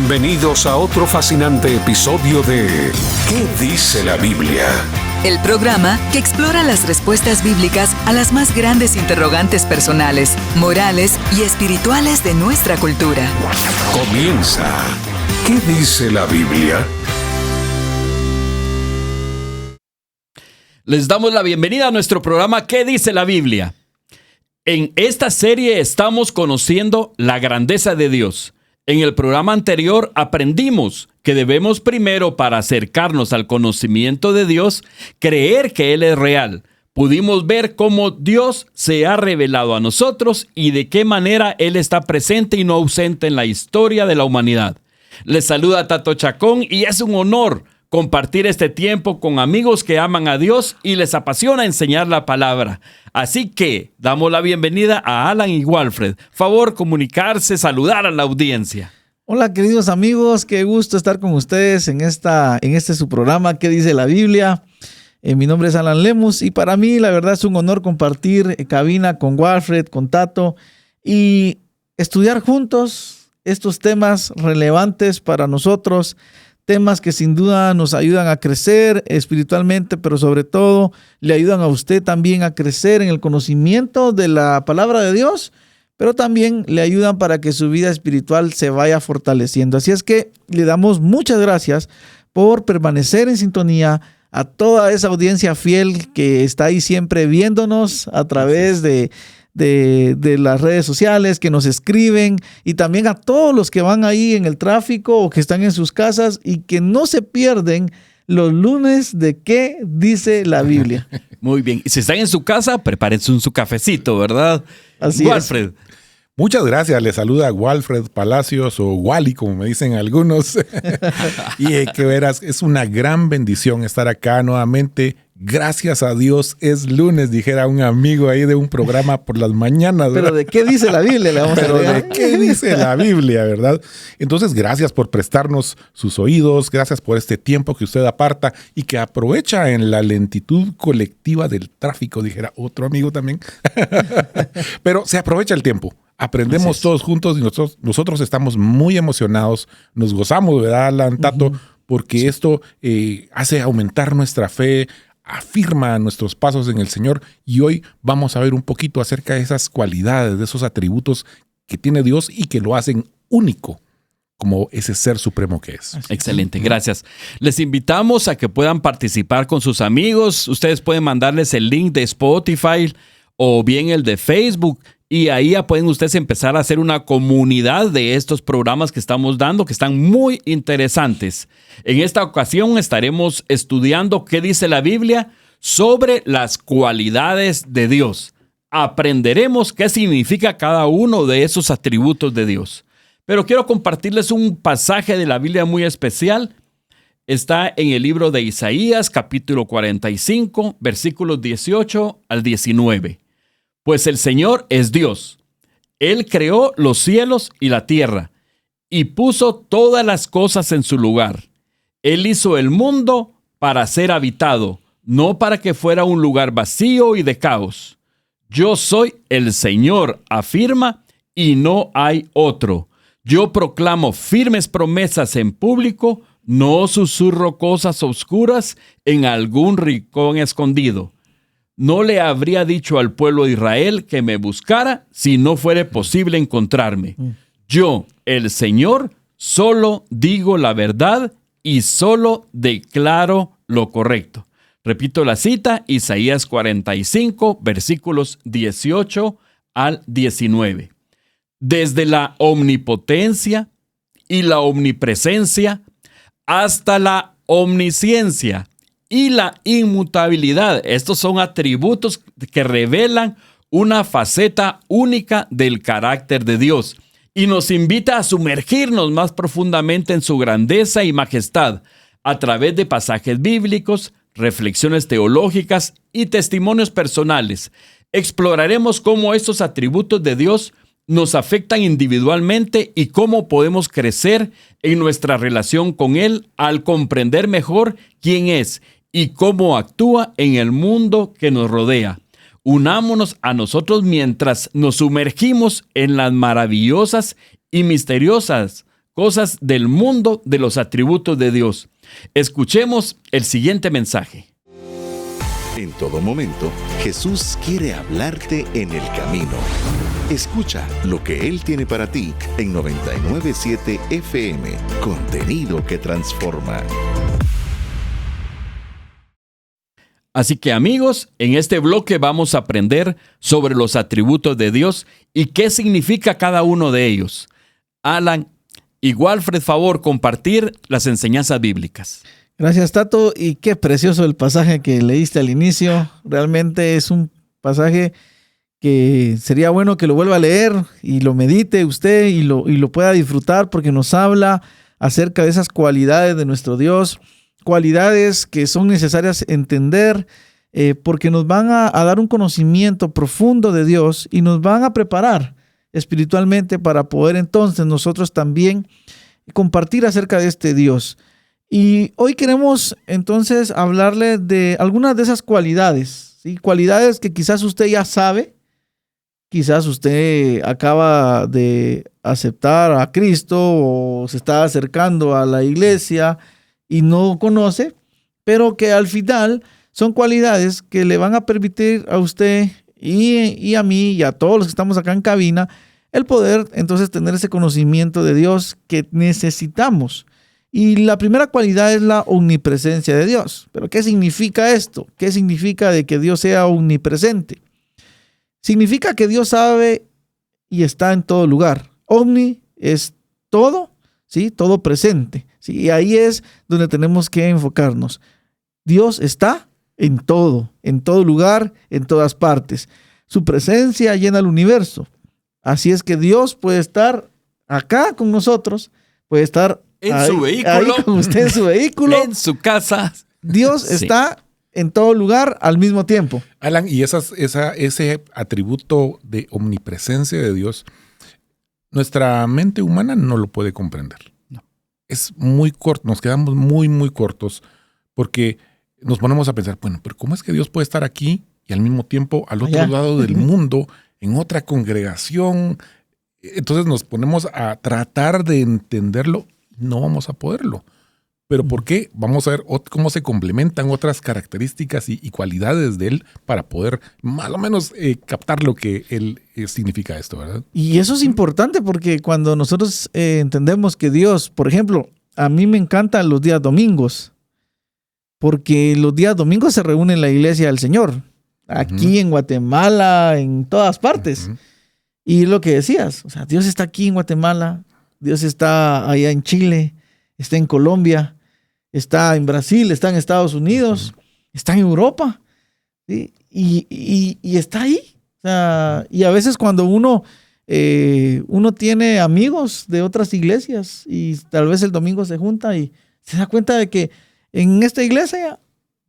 Bienvenidos a otro fascinante episodio de ¿Qué dice la Biblia? El programa que explora las respuestas bíblicas a las más grandes interrogantes personales, morales y espirituales de nuestra cultura. Comienza ¿Qué dice la Biblia? Les damos la bienvenida a nuestro programa ¿Qué dice la Biblia? En esta serie estamos conociendo la grandeza de Dios. En el programa anterior aprendimos que debemos primero, para acercarnos al conocimiento de Dios, creer que Él es real. Pudimos ver cómo Dios se ha revelado a nosotros y de qué manera Él está presente y no ausente en la historia de la humanidad. Les saluda Tato Chacón y es un honor compartir este tiempo con amigos que aman a Dios y les apasiona enseñar la palabra. Así que damos la bienvenida a Alan y Walfred. Favor comunicarse, saludar a la audiencia. Hola queridos amigos, qué gusto estar con ustedes en este su programa ¿Qué dice la Biblia? Mi nombre es Alan Lemus y para mí la verdad es un honor compartir cabina con Walfred, con Tato y estudiar juntos estos temas relevantes para nosotros. Temas que sin duda nos ayudan a crecer espiritualmente, pero sobre todo le ayudan a usted también a crecer en el conocimiento de la palabra de Dios, pero también le ayudan para que su vida espiritual se vaya fortaleciendo. Así es que le damos muchas gracias por permanecer en sintonía a toda esa audiencia fiel que está ahí siempre viéndonos a través de las redes sociales, que nos escriben, y también a todos los que van ahí en el tráfico o que están en sus casas y que no se pierden los lunes de ¿Qué dice la Biblia? Muy bien. Y si están en su casa, prepárense su cafecito, ¿verdad? Así Walfred. es. Muchas gracias, le saluda Walfred Palacios o Wally, como me dicen algunos. Y que verás, es una gran bendición estar acá nuevamente. Gracias a Dios es lunes, dijera un amigo ahí de un programa por las mañanas, ¿verdad? Pero ¿de qué dice la Biblia? Le vamos a Pero agregar. ¿de qué dice la Biblia, verdad? Entonces, gracias por prestarnos sus oídos, gracias por este tiempo que usted aparta y que aprovecha en la lentitud colectiva del tráfico, dijera otro amigo también. Pero se aprovecha el tiempo. Aprendemos todos juntos y nosotros estamos muy emocionados, nos gozamos, ¿verdad, Alan, Tato? Porque esto hace aumentar nuestra fe, afirma nuestros pasos en el Señor, y hoy vamos a ver un poquito acerca de esas cualidades, de esos atributos que tiene Dios y que lo hacen único como ese ser supremo que es. Excelente, gracias. Les invitamos a que puedan participar con sus amigos. Ustedes pueden mandarles el link de Spotify o bien el de Facebook. Y ahí ya pueden ustedes empezar a hacer una comunidad de estos programas que estamos dando, que están muy interesantes. En esta ocasión estaremos estudiando qué dice la Biblia sobre las cualidades de Dios. Aprenderemos qué significa cada uno de esos atributos de Dios. Pero quiero compartirles un pasaje de la Biblia muy especial. Está en el libro de Isaías, capítulo 45, versículos 18 al 19. Pues el Señor es Dios. Él creó los cielos y la tierra y puso todas las cosas en su lugar. Él hizo el mundo para ser habitado, no para que fuera un lugar vacío y de caos. Yo soy el Señor, afirma, y no hay otro. Yo proclamo firmes promesas en público, no susurro cosas oscuras en algún rincón escondido. No le habría dicho al pueblo de Israel que me buscara si no fuera posible encontrarme. Yo, el Señor, solo digo la verdad y solo declaro lo correcto. Repito la cita, Isaías 45, versículos 18 al 19. Desde la omnipotencia y la omnipresencia hasta la omnisciencia y la inmutabilidad. Estos son atributos que revelan una faceta única del carácter de Dios y nos invita a sumergirnos más profundamente en su grandeza y majestad a través de pasajes bíblicos, reflexiones teológicas y testimonios personales. Exploraremos cómo estos atributos de Dios nos afectan individualmente y cómo podemos crecer en nuestra relación con Él al comprender mejor quién es y cómo actúa en el mundo que nos rodea. Unámonos a nosotros mientras nos sumergimos en las maravillosas y misteriosas cosas del mundo de los atributos de Dios. Escuchemos el siguiente mensaje. En todo momento, Jesús quiere hablarte en el camino. Escucha lo que Él tiene para ti en 99.7 FM, contenido que transforma. Así que amigos, en este bloque vamos a aprender sobre los atributos de Dios y qué significa cada uno de ellos. Alan y Walfred, favor, compartir las enseñanzas bíblicas. Gracias, Tato, y qué precioso el pasaje que leíste al inicio. Realmente es un pasaje que sería bueno que lo vuelva a leer y lo medite usted y lo pueda disfrutar, porque nos habla acerca de esas cualidades de nuestro Dios, cualidades que son necesarias entender, porque nos van a dar un conocimiento profundo de Dios y nos van a preparar espiritualmente para poder entonces nosotros también compartir acerca de este Dios. Y hoy queremos entonces hablarle de algunas de esas cualidades, ¿sí? Cualidades que quizás usted ya sabe, quizás usted acaba de aceptar a Cristo o se está acercando a la iglesia y no conoce, pero que al final son cualidades que le van a permitir a usted y a mí y a todos los que estamos acá en cabina el poder entonces tener ese conocimiento de Dios que necesitamos. Y la primera cualidad es la omnipresencia de Dios. ¿Pero qué significa esto? ¿Qué significa de que Dios sea omnipresente? Significa que Dios sabe y está en todo lugar. Omni es todo, ¿sí? Todo presente, ¿sí? Y ahí es donde tenemos que enfocarnos. Dios está en todo lugar, en todas partes. Su presencia llena el universo. Así es que Dios puede estar acá con nosotros, puede estar en su vehículo, ahí con usted en su vehículo, en su casa. Dios está en todo lugar al mismo tiempo. Alan, y ese atributo de omnipresencia de Dios, nuestra mente humana no lo puede comprender. No. Es muy corto, nos quedamos muy, muy cortos, porque nos ponemos a pensar, bueno, pero ¿cómo es que Dios puede estar aquí y al mismo tiempo al otro lado del mundo, en otra congregación? Entonces nos ponemos a tratar de entenderlo. No vamos a poderlo. ¿Pero por qué? Vamos a ver cómo se complementan otras características y cualidades de Él para poder más o menos captar lo que Él significa esto, ¿verdad? Y eso es importante porque cuando nosotros entendemos que Dios, por ejemplo, a mí me encantan los días domingos, porque los días domingos se reúne la iglesia del Señor, aquí en Guatemala, en todas partes. Y lo que decías, o sea, Dios está aquí en Guatemala, Dios está allá en Chile, está en Colombia, está en Brasil, está en Estados Unidos, está en Europa, ¿sí? Y está ahí. O sea, y a veces cuando uno tiene amigos de otras iglesias y tal vez el domingo se junta y se da cuenta de que en esta iglesia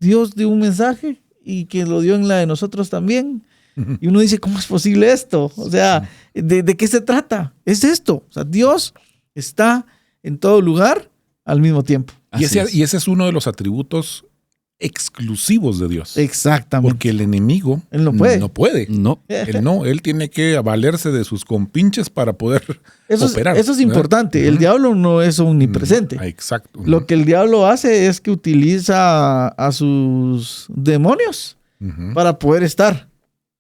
Dios dio un mensaje y que lo dio en la de nosotros también. Y uno dice, ¿cómo es posible esto? O sea, ¿de qué se trata? Es esto. O sea, Dios está en todo lugar al mismo tiempo. Y ese es uno de los atributos exclusivos de Dios. Exactamente. Porque el enemigo Él no puede. No puede. No. Él tiene que valerse de sus compinches para poder operar. Eso es importante. El diablo no es omnipresente. Exacto. Lo que el diablo hace es que utiliza a sus demonios para poder estar.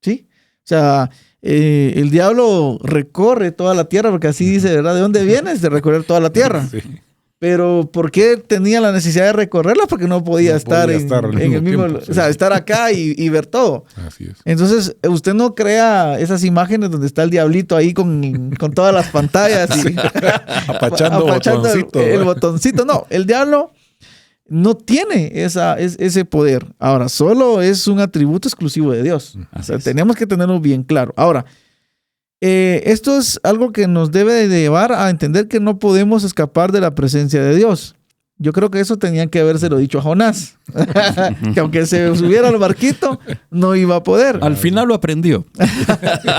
¿Sí? O sea, el diablo recorre toda la tierra, porque así dice, ¿verdad? ¿De dónde vienes? De recorrer toda la tierra. Sí. Pero ¿por qué tenía la necesidad de recorrerla? Porque no podía estar en el mismo tiempo, o sea, estar acá y ver todo. Así es. Entonces, usted no crea esas imágenes donde está el diablito ahí con todas las pantallas y apachando el botoncito. No, el diablo no tiene ese poder. Ahora, solo es un atributo exclusivo de Dios. O sea, tenemos que tenerlo bien claro. Ahora, esto es algo que nos debe de llevar a entender que no podemos escapar de la presencia de Dios. Yo creo que eso tenían que habérselo dicho a Jonás. Que aunque se subiera al barquito, no iba a poder. Al final lo aprendió.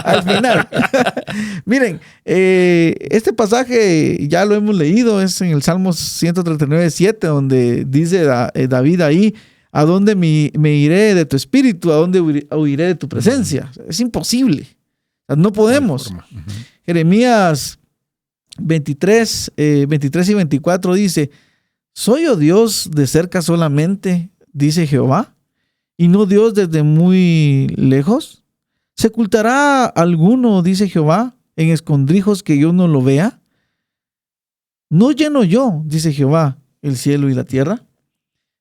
Al final. Miren, este pasaje ya lo hemos leído, es en el Salmo 139:7, donde dice David ahí, ¿a dónde me iré de tu espíritu? ¿A dónde huiré de tu presencia? Es imposible. No podemos. Jeremías 23 y 24 dice: ¿Soy yo Dios de cerca solamente, dice Jehová, y no Dios desde muy lejos? ¿Se ocultará alguno, dice Jehová, en escondrijos que yo no lo vea? ¿No lleno yo, dice Jehová, el cielo y la tierra?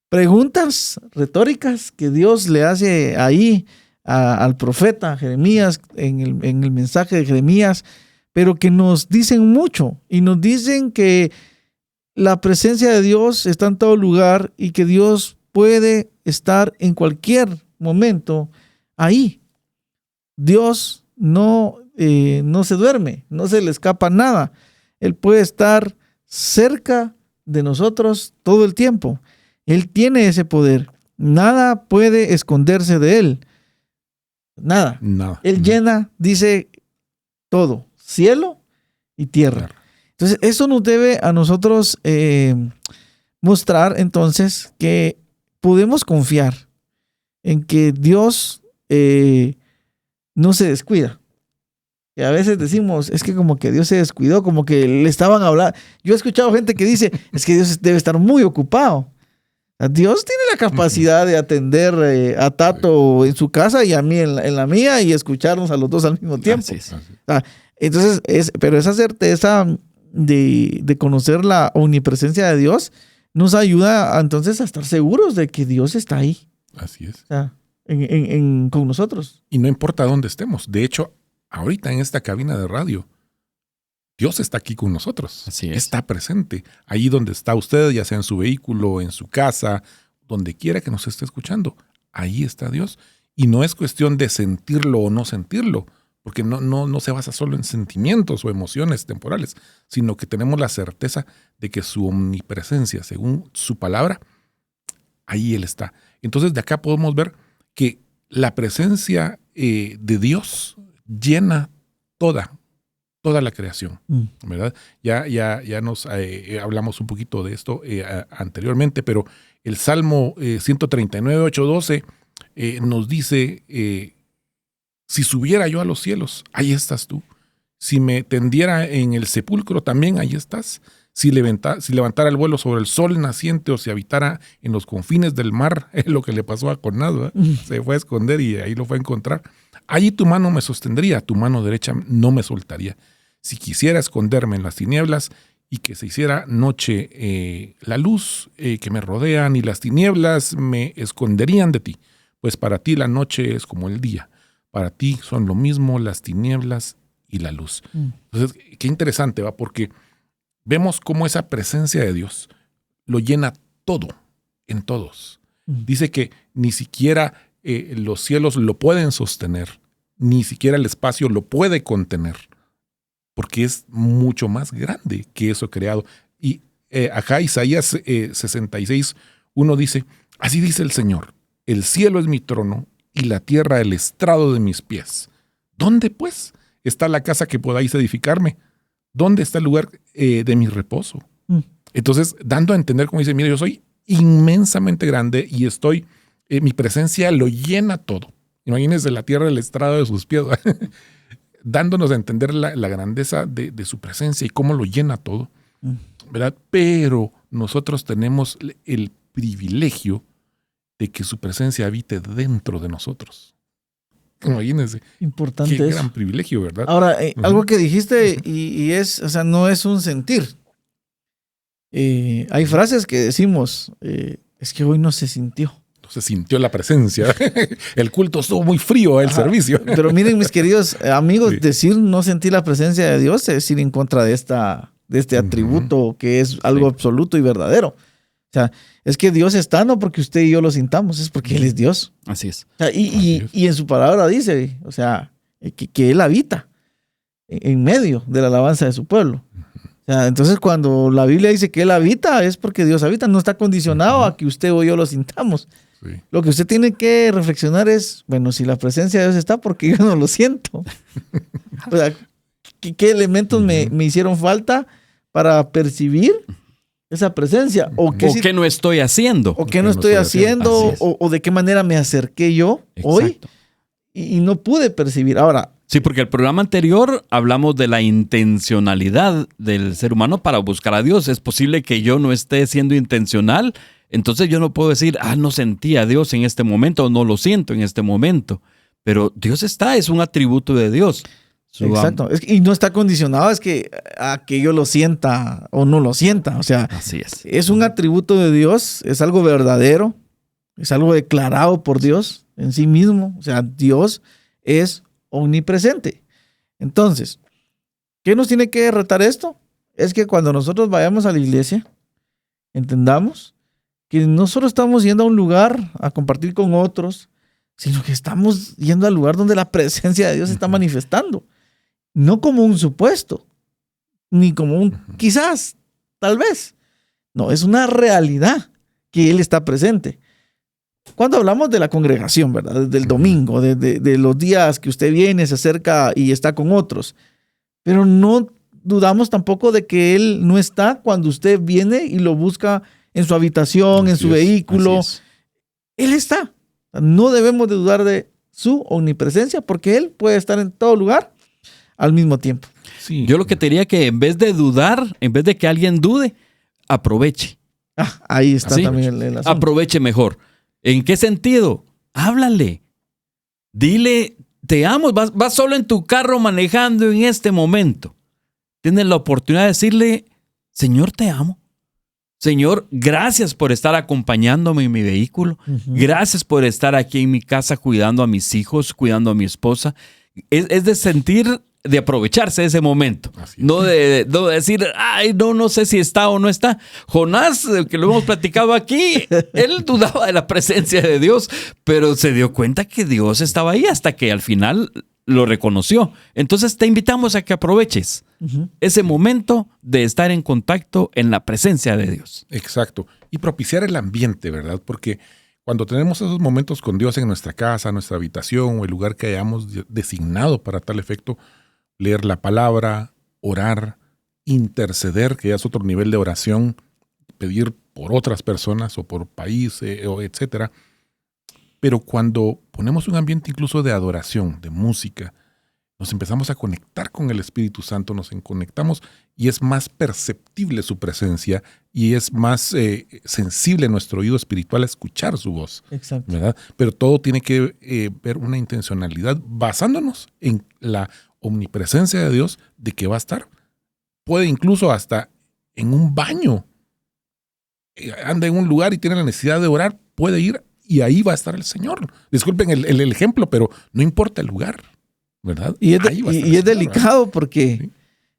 Preguntas retóricas que Dios le hace ahí al profeta Jeremías en el mensaje de Jeremías, pero que nos dicen mucho y nos dicen que la presencia de Dios está en todo lugar y que Dios puede estar en cualquier momento ahí. Dios no se duerme, no se le escapa nada. Él puede estar cerca de nosotros todo el tiempo. Él tiene ese poder. Nada puede esconderse de él. Nada. Él llena, dice, todo, cielo y tierra. Entonces, eso nos debe a nosotros mostrar entonces que podemos confiar en que Dios no se descuida. Y a veces decimos, es que como que Dios se descuidó, como que le estaban hablando. Yo he escuchado gente que dice, es que Dios debe estar muy ocupado. Dios tiene la capacidad de atender a Tato en su casa y a mí en la mía y escucharnos a los dos al mismo tiempo. Entonces, pero esa certeza de conocer la omnipresencia de Dios nos ayuda entonces a estar seguros de que Dios está ahí. Así es. Con nosotros. Y no importa dónde estemos. De hecho, ahorita en esta cabina de radio, Dios está aquí con nosotros. Así es. Está presente. Ahí donde está usted, ya sea en su vehículo, en su casa, donde quiera que nos esté escuchando. Ahí está Dios. Y no es cuestión de sentirlo o no sentirlo, porque no se basa solo en sentimientos o emociones temporales, sino que tenemos la certeza de que su omnipresencia, según su palabra, ahí Él está. Entonces de acá podemos ver que la presencia de Dios llena toda la creación, ¿verdad? Ya nos hablamos un poquito de esto anteriormente, pero el Salmo 139, 8, 12 nos dice, si subiera yo a los cielos, ahí estás tú. Si me tendiera en el sepulcro, también ahí estás. Si levantara el vuelo sobre el sol naciente o si habitara en los confines del mar, es lo que le pasó a Conrado, se fue a esconder y ahí lo fue a encontrar. Allí tu mano me sostendría, tu mano derecha no me soltaría. Si quisiera esconderme en las tinieblas y que se hiciera noche la luz que me rodean y las tinieblas me esconderían de ti, pues para ti la noche es como el día. Para ti son lo mismo las tinieblas y la luz. Entonces, qué interesante, ¿va? Porque vemos cómo esa presencia de Dios lo llena todo, en todos. Dice que ni siquiera los cielos lo pueden sostener, ni siquiera el espacio lo puede contener, porque es mucho más grande que eso creado. Y acá Isaías 66, 1 dice, así dice el Señor, el cielo es mi trono y la tierra el estrado de mis pies. ¿Dónde, pues, está la casa que podáis edificarme? ¿Dónde está el lugar de mi reposo? Entonces, dando a entender, como dice, mira, yo soy inmensamente grande y mi presencia lo llena todo. Imagínense la tierra el estrado de sus pies, dándonos a entender la grandeza de su presencia y cómo lo llena todo, ¿verdad? Pero nosotros tenemos el privilegio de que su presencia habite dentro de nosotros. Imagínense. Importante Qué eso. gran privilegio, ¿verdad? Ahora, algo que dijiste y es, o sea, no es un sentir. Hay frases que decimos, es que hoy no se sintió. No se sintió la presencia. El culto estuvo muy frío, el servicio. Pero miren, mis queridos amigos, Sí. decir no sentir la presencia de Dios es ir en contra de este atributo que es algo absoluto y verdadero. O sea, es que Dios está no porque usted y yo lo sintamos, es porque Él es Dios. Así es. O sea, y en su palabra dice, o sea, que Él habita en medio de la alabanza de su pueblo. O sea, entonces cuando la Biblia dice que Él habita, es porque Dios habita, no está condicionado a que usted o yo lo sintamos. Sí. Lo que usted tiene que reflexionar es, bueno, si la presencia de Dios está, porque yo no lo siento. O sea, ¿qué elementos me hicieron falta para percibir esa presencia? ¿O qué no estoy haciendo? ¿O qué no estoy haciendo? Así es. O de qué manera me acerqué yo hoy? Exacto. y no pude percibir. Ahora, Sí, porque el programa anterior hablamos de la intencionalidad del ser humano para buscar a Dios. Es posible que yo no esté siendo intencional, entonces yo no puedo decir, no sentí a Dios en este momento o no lo siento en este momento. Pero Dios está, es un atributo de Dios. exacto. Y no está condicionado a que yo lo sienta o no lo sienta. O sea, Así es. es un atributo de Dios, es algo verdadero, es algo declarado por Dios en sí mismo. O sea, Dios es omnipresente. Entonces, ¿qué nos tiene que retar esto? Es que cuando nosotros vayamos a la iglesia, entendamos que no solo estamos yendo a un lugar a compartir con otros, sino que estamos yendo al lugar donde la presencia de Dios se está manifestando. No como un supuesto, ni como un quizás, tal vez. No, es una realidad que Él está presente. Cuando hablamos de la congregación, ¿verdad? Del domingo, de los días que usted viene, se acerca y está con otros. Pero no dudamos tampoco de que Él no está cuando usted viene y lo busca en su habitación, en su vehículo. Él está. No debemos de dudar de su omnipresencia porque Él puede estar en todo lugar al mismo tiempo. Sí. Yo lo que te diría que en vez de dudar, en vez de que alguien dude, aproveche. Ahí está ¿Sí? también el asunto. Aproveche mejor. ¿En qué sentido? Háblale. Dile, te amo. Vas solo en tu carro manejando en este momento. Tienes la oportunidad de decirle, Señor, te amo. Señor, gracias por estar acompañándome en mi vehículo. Gracias por estar aquí en mi casa cuidando a mis hijos, cuidando a mi esposa. Es de sentir, de aprovecharse de ese momento. No de decir, no sé si está o no está. Jonás, que lo hemos platicado aquí, él dudaba de la presencia de Dios, pero se dio cuenta que Dios estaba ahí hasta que al final lo reconoció. Entonces te invitamos a que aproveches ese momento de estar en contacto en la presencia de Dios. Exacto. Y propiciar el ambiente, ¿verdad? Porque cuando tenemos esos momentos con Dios en nuestra casa, nuestra habitación o el lugar que hayamos designado para tal efecto, leer la palabra, orar, interceder, que ya es otro nivel de oración, pedir por otras personas o por país, o etcétera. Pero cuando ponemos un ambiente incluso de adoración, de música, nos empezamos a conectar con el Espíritu Santo, nos conectamos y es más perceptible su presencia y es más sensible nuestro oído espiritual a escuchar su voz. Exacto. ¿Verdad? Pero todo tiene que ver una intencionalidad basándonos en la omnipresencia de Dios, de que va a estar. Puede incluso hasta en un baño. Anda en un lugar y tiene la necesidad de orar, puede ir y ahí va a estar el Señor. Disculpen el ejemplo, pero no importa el lugar, ¿verdad? Y es delicado porque sí,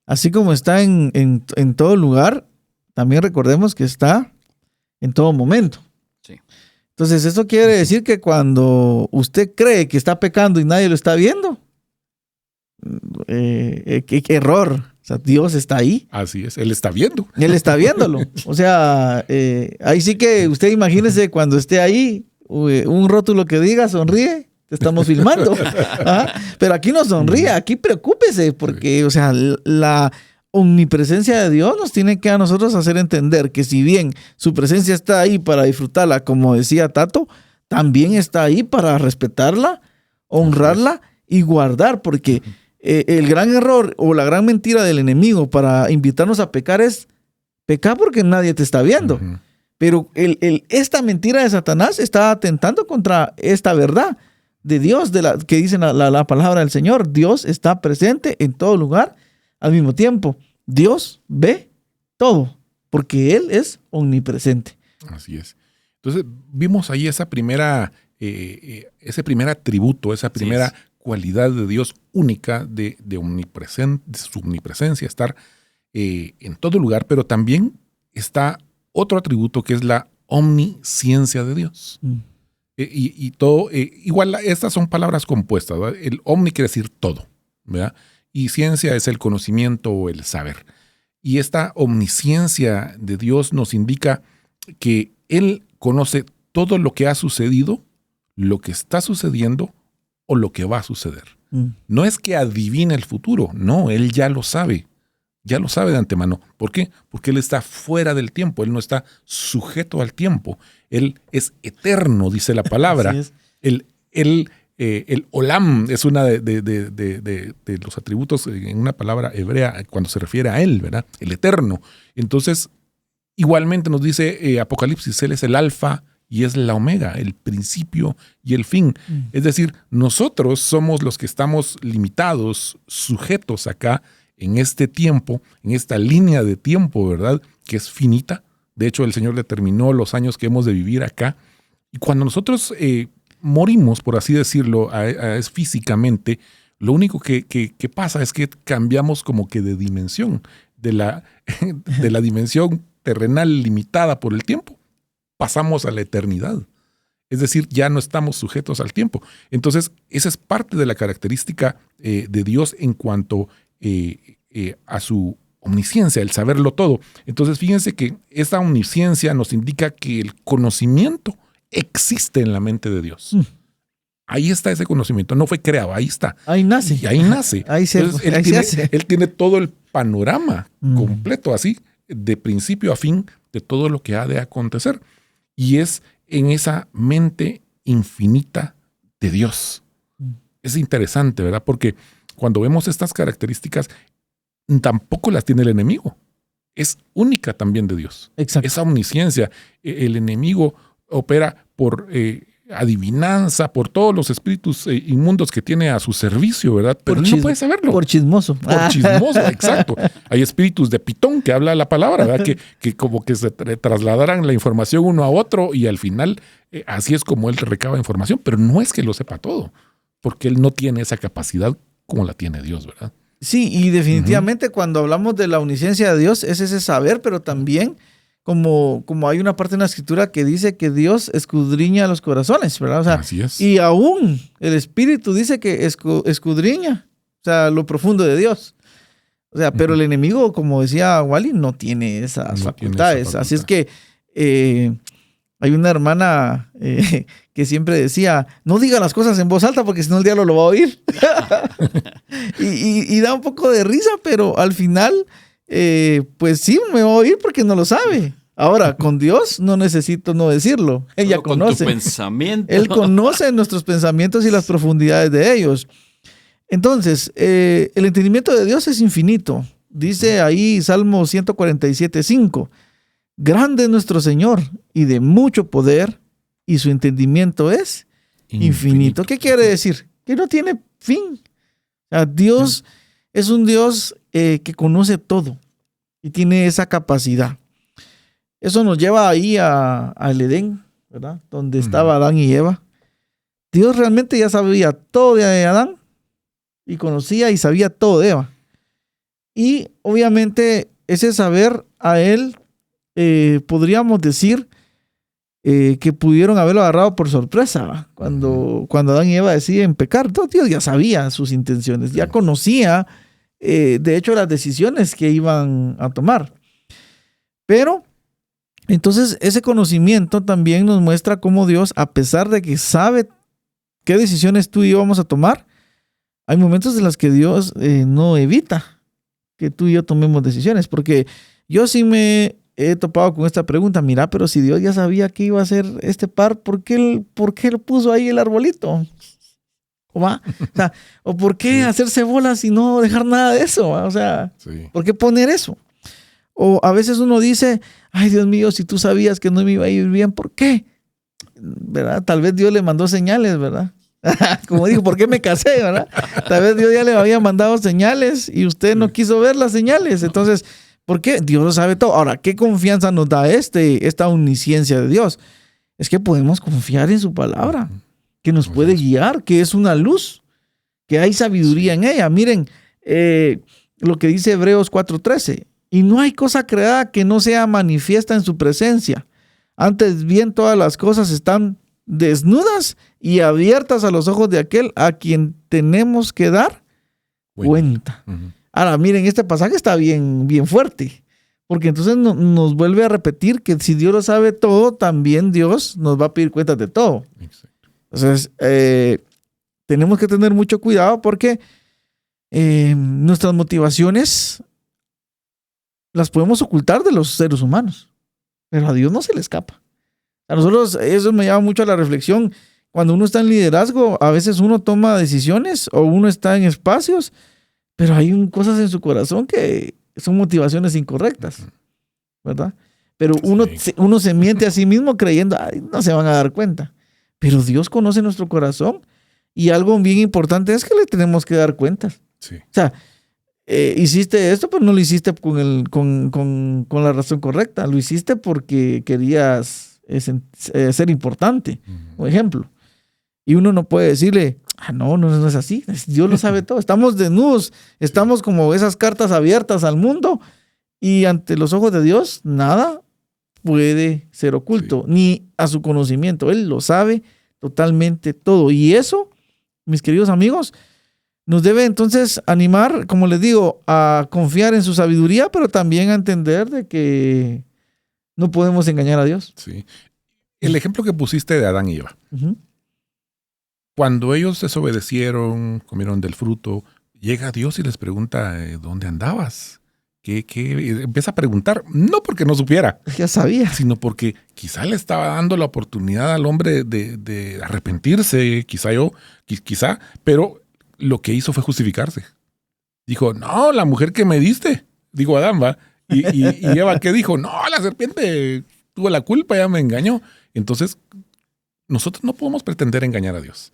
así como está en todo lugar, también recordemos que está en todo momento. Sí. Entonces, eso quiere decir que cuando usted cree que está pecando y nadie lo está viendo, qué error. O sea, Dios está ahí. Así es, Él está viendo. Él está viéndolo. O sea, ahí sí que usted imagínese cuando esté ahí, un rótulo que diga, sonríe, te estamos filmando. Pero aquí no sonríe, aquí preocúpese, porque, o sea, la omnipresencia de Dios nos tiene que a nosotros hacer entender que si bien su presencia está ahí para disfrutarla, como decía Tato, también está ahí para respetarla, honrarla y guardar, porque el gran error o la gran mentira del enemigo para invitarnos a pecar es pecar porque nadie te está viendo. Pero esta mentira de Satanás está atentando contra esta verdad de Dios, que dice la palabra del Señor. Dios está presente en todo lugar al mismo tiempo. Dios ve todo, porque Él es omnipresente. Así es. Entonces, vimos ahí ese primer atributo, esa primera cualidad de Dios única de su omnipresencia, estar en todo lugar, pero también está otro atributo que es la omnisciencia de Dios. Y todo, igual estas son palabras compuestas, ¿verdad? El omni quiere decir todo, ¿verdad? Y ciencia es el conocimiento o el saber. Y esta omnisciencia de Dios nos indica que Él conoce todo lo que ha sucedido, lo que está sucediendo o lo que va a suceder. No es que adivine el futuro, no, Él ya lo sabe. Ya lo sabe de antemano. ¿Por qué? Porque Él está fuera del tiempo. Él no está sujeto al tiempo. Él es eterno, dice la palabra. Él El olam es una de los atributos en una palabra hebrea cuando se refiere a él, ¿verdad? El eterno. Entonces, igualmente nos dice Apocalipsis, él es el alfa y es la omega, el principio y el fin. Es decir, nosotros somos los que estamos limitados, sujetos acá en este tiempo, en esta línea de tiempo, ¿verdad? Que es finita. De hecho, el Señor determinó los años que hemos de vivir acá. Y cuando nosotros morimos, por así decirlo, físicamente, lo único que pasa es que cambiamos como que de dimensión, de la dimensión terrenal limitada por el tiempo, pasamos a la eternidad. Es decir, ya no estamos sujetos al tiempo. Entonces, esa es parte de la característica de Dios en cuanto a su omnisciencia, el saberlo todo. Entonces, fíjense que esta omnisciencia nos indica que el conocimiento existe en la mente de Dios. Ahí está ese conocimiento, no fue creado, ahí está. Ahí nace. Y ahí nace. Entonces, él tiene todo el panorama completo, así, de principio a fin, de todo lo que ha de acontecer. Y es en esa mente infinita de Dios. Es interesante, ¿verdad? Porque cuando vemos estas características, tampoco las tiene el enemigo. Es única también de Dios. Exacto. Esa omnisciencia. El enemigo opera por adivinanza, por todos los espíritus inmundos que tiene a su servicio, ¿verdad? Pero él no puede saberlo. Por chismoso. Por chismoso, exacto. Hay espíritus de pitón que habla la palabra, ¿verdad? Que como que se trasladaran la información uno a otro y al final así es como él recaba información, pero no es que lo sepa todo, porque él no tiene esa capacidad como la tiene Dios, ¿verdad? Sí, y definitivamente cuando hablamos de la omnisciencia de Dios es ese saber, pero también como hay una parte en la escritura que dice que Dios escudriña los corazones, ¿verdad? O sea, así es. Y aún el Espíritu dice que escudriña, o sea, lo profundo de Dios. O sea, pero el enemigo, como decía Wally, no tiene esas facultades. Así es que hay una hermana que siempre decía, no diga las cosas en voz alta porque si no el diablo lo va a oír. y da un poco de risa, pero al final, pues sí, me va a oír porque no lo sabe. Ahora, con Dios no necesito no decirlo. Ella conoce. Con tu pensamiento. Él conoce nuestros pensamientos y las profundidades de ellos. Entonces, el entendimiento de Dios es infinito. Dice ahí Salmo 147:5. Grande es nuestro Señor y de mucho poder, y su entendimiento es infinito. ¿Qué quiere decir? Que no tiene fin. O sea, Dios es un Dios que conoce todo y tiene esa capacidad. Eso nos lleva ahí al Edén, ¿verdad? Donde estaba Adán y Eva. Dios realmente ya sabía todo de Adán y conocía y sabía todo de Eva. Y obviamente ese saber a él, podríamos decir que pudieron haberlo agarrado por sorpresa, ¿va? Cuando Adán y Eva deciden pecar. Todo Dios ya sabía sus intenciones, ya conocía de hecho las decisiones que iban a tomar. Pero entonces ese conocimiento también nos muestra cómo Dios, a pesar de que sabe qué decisiones tú y yo vamos a tomar, hay momentos en los que Dios no evita que tú y yo tomemos decisiones, porque yo sí me he topado con esta pregunta, mira, pero si Dios ya sabía que iba a hacer este par, ¿por qué él puso ahí el arbolito? ¿O por qué hacerse bolas y no dejar nada de eso? O sea, ¿por qué poner eso? O a veces uno dice, ay Dios mío, si tú sabías que no me iba a ir bien, ¿por qué? ¿Verdad? Tal vez Dios le mandó señales, ¿verdad? Como dijo, ¿por qué me casé? ¿Verdad? Tal vez Dios ya le había mandado señales y usted no quiso ver las señales. Entonces, ¿por qué? Dios lo sabe todo. Ahora, ¿qué confianza nos da esta omnisciencia de Dios? Es que podemos confiar en su palabra, que nos puede guiar, que es una luz, que hay sabiduría en ella. Miren lo que dice Hebreos 4:13. Y no hay cosa creada que no sea manifiesta en su presencia. Antes bien, todas las cosas están desnudas y abiertas a los ojos de aquel a quien tenemos que dar cuenta. Ahora, miren, este pasaje está bien, bien fuerte, porque entonces nos vuelve a repetir que si Dios lo sabe todo, también Dios nos va a pedir cuentas de todo. Exacto. Entonces, tenemos que tener mucho cuidado porque nuestras motivaciones las podemos ocultar de los seres humanos, pero a Dios no se le escapa. A nosotros eso me llama mucho a la reflexión Cuando uno está en liderazgo, a veces uno toma decisiones o uno está en espacios, pero hay cosas en su corazón que son motivaciones incorrectas, ¿verdad? Pero uno se miente a sí mismo creyendo, ay, no se van a dar cuenta. Pero Dios conoce nuestro corazón y algo bien importante es que le tenemos que dar cuentas. Sí. O sea, hiciste esto, pero no lo hiciste con la razón correcta. Lo hiciste porque querías ser importante, por ejemplo. Y uno no puede decirle, no es así. Dios lo sabe todo. Estamos desnudos, estamos como esas cartas abiertas al mundo y ante los ojos de Dios nada puede ser oculto, ni a su conocimiento. Él lo sabe totalmente todo. Y eso, mis queridos amigos, nos debe entonces animar, como les digo, a confiar en su sabiduría, pero también a entender de que no podemos engañar a Dios. Sí. El ejemplo que pusiste de Adán y Eva. Uh-huh. Cuando ellos desobedecieron, comieron del fruto, llega Dios y les pregunta, ¿dónde andabas? ¿Qué? Empieza a preguntar, no porque no supiera, Ya sabía. sino porque quizá le estaba dando la oportunidad al hombre de arrepentirse, quizá, pero lo que hizo fue justificarse. Dijo, no, la mujer que me diste, digo Adán, ¿va? Y Eva, ¿qué dijo? No, la serpiente tuvo la culpa, ya me engañó. Entonces, nosotros no podemos pretender engañar a Dios.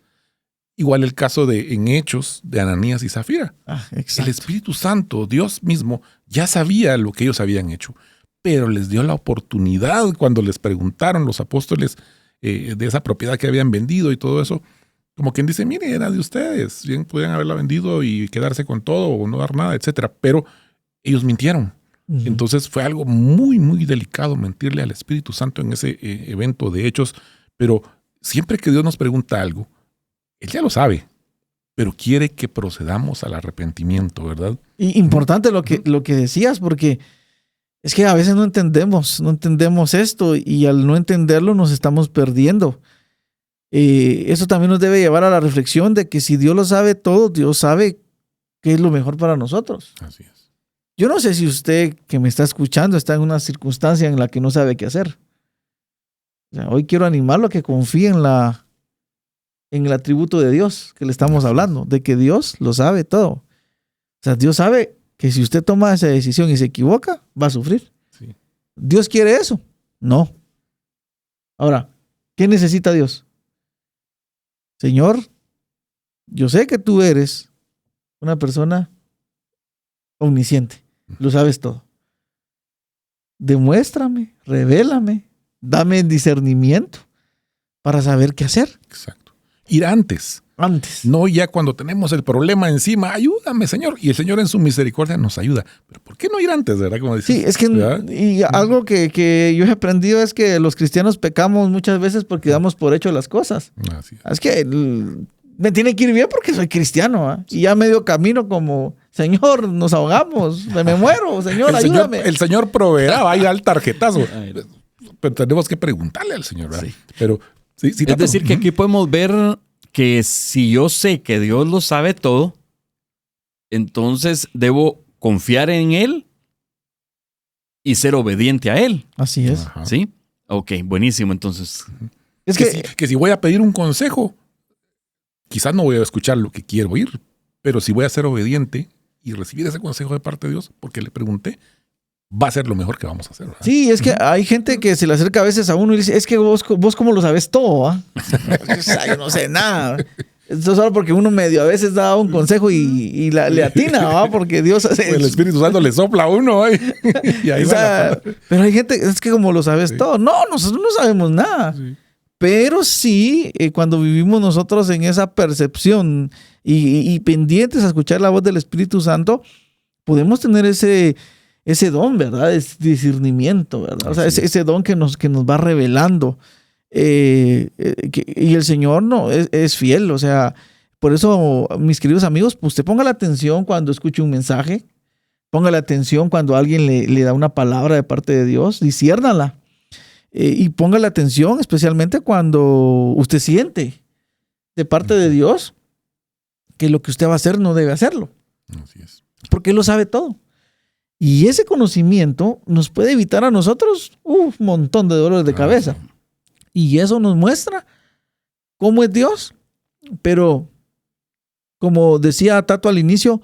Igual el caso en Hechos de Ananías y Zafira. El Espíritu Santo, Dios mismo, ya sabía lo que ellos habían hecho, pero les dio la oportunidad cuando les preguntaron los apóstoles de esa propiedad que habían vendido y todo eso. Como quien dice, mire, era de ustedes. Bien podían haberla vendido y quedarse con todo o no dar nada, etcétera. Pero ellos mintieron. Uh-huh. Entonces fue algo muy, muy delicado mentirle al Espíritu Santo en ese evento de Hechos. Pero siempre que Dios nos pregunta algo, Él ya lo sabe, pero quiere que procedamos al arrepentimiento, ¿verdad? Y importante lo que decías, porque es que a veces no entendemos esto y al no entenderlo nos estamos perdiendo. Eso también nos debe llevar a la reflexión de que si Dios lo sabe todo, Dios sabe qué es lo mejor para nosotros. Así es. Yo no sé si usted que me está escuchando está en una circunstancia en la que no sabe qué hacer. O sea, hoy quiero animarlo a que confíe en el atributo de Dios que le estamos hablando, de que Dios lo sabe todo. O sea, Dios sabe que si usted toma esa decisión y se equivoca, va a sufrir. Sí. ¿Dios quiere eso? No. Ahora, ¿qué necesita Dios? Señor, yo sé que tú eres una persona omnisciente, lo sabes todo. Demuéstrame, revélame, dame discernimiento para saber qué hacer. Exacto. Ir antes. No ya cuando tenemos el problema encima, ayúdame, Señor. Y el Señor en su misericordia nos ayuda. Pero ¿por qué no ir antes, verdad? Como dices, sí, es que y algo que yo he aprendido es que los cristianos pecamos muchas veces porque damos por hecho las cosas. Así es. Es que me tiene que ir bien porque soy cristiano, ¿eh? Y ya medio camino como, Señor, nos ahogamos, me muero, Señor, ayúdame. El Señor proveerá, va a ir al tarjetazo. Pero tenemos que preguntarle al Señor, ¿verdad? Sí. Pero sí, es decir, que aquí podemos ver que si yo sé que Dios lo sabe todo, entonces debo confiar en Él y ser obediente a Él. Así es. Ajá. ¿Sí? Ok, buenísimo. Entonces, es que si voy a pedir un consejo, quizás no voy a escuchar lo que quiero oír, pero si voy a ser obediente y recibir ese consejo de parte de Dios, porque le pregunté, va a ser lo mejor que vamos a hacer, ¿verdad? Sí, es que hay gente que se le acerca a veces a uno y dice, es que vos cómo lo sabes todo, ¿ah? Yo no sé nada. Esto es solo porque uno medio a veces da un consejo y le atina, ¿va? Porque Dios hace... El Espíritu Santo le sopla a uno, ¿eh? Y ahí pero hay gente, es que como lo sabes todo. No, nosotros no sabemos nada. Sí. Pero sí, cuando vivimos nosotros en esa percepción y pendientes a escuchar la voz del Espíritu Santo, podemos tener ese don, ¿verdad? Es discernimiento, ¿verdad? O sea, ese don que nos va revelando. Y el Señor es fiel, o sea, por eso, mis queridos amigos, pues usted ponga la atención cuando escuche un mensaje, ponga la atención cuando alguien le da una palabra de parte de Dios, disciérnala. Y ponga la atención especialmente cuando usted siente de parte de Dios que lo que usted va a hacer no debe hacerlo. Así es. Porque Él lo sabe todo. Y ese conocimiento nos puede evitar a nosotros un montón de dolores de cabeza. Y eso nos muestra cómo es Dios, pero como decía Tato al inicio,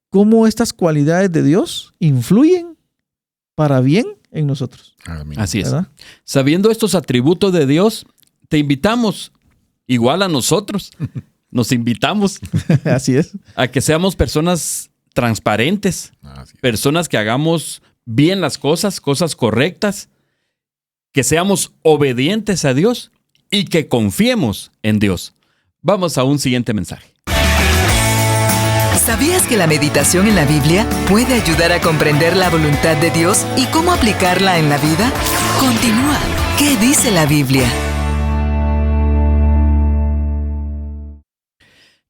cómo estas cualidades de Dios influyen para bien en nosotros. Amén. Así es. ¿Verdad? Sabiendo estos atributos de Dios, te invitamos, igual a nosotros, nos invitamos Así es. a que seamos personas transparentes, Así es. personas que hagamos bien las cosas correctas, que seamos obedientes a Dios y que confiemos en Dios. Vamos a un siguiente mensaje. ¿Sabías que la meditación en la Biblia puede ayudar a comprender la voluntad de Dios y cómo aplicarla en la vida? Continúa. ¿Qué dice la Biblia?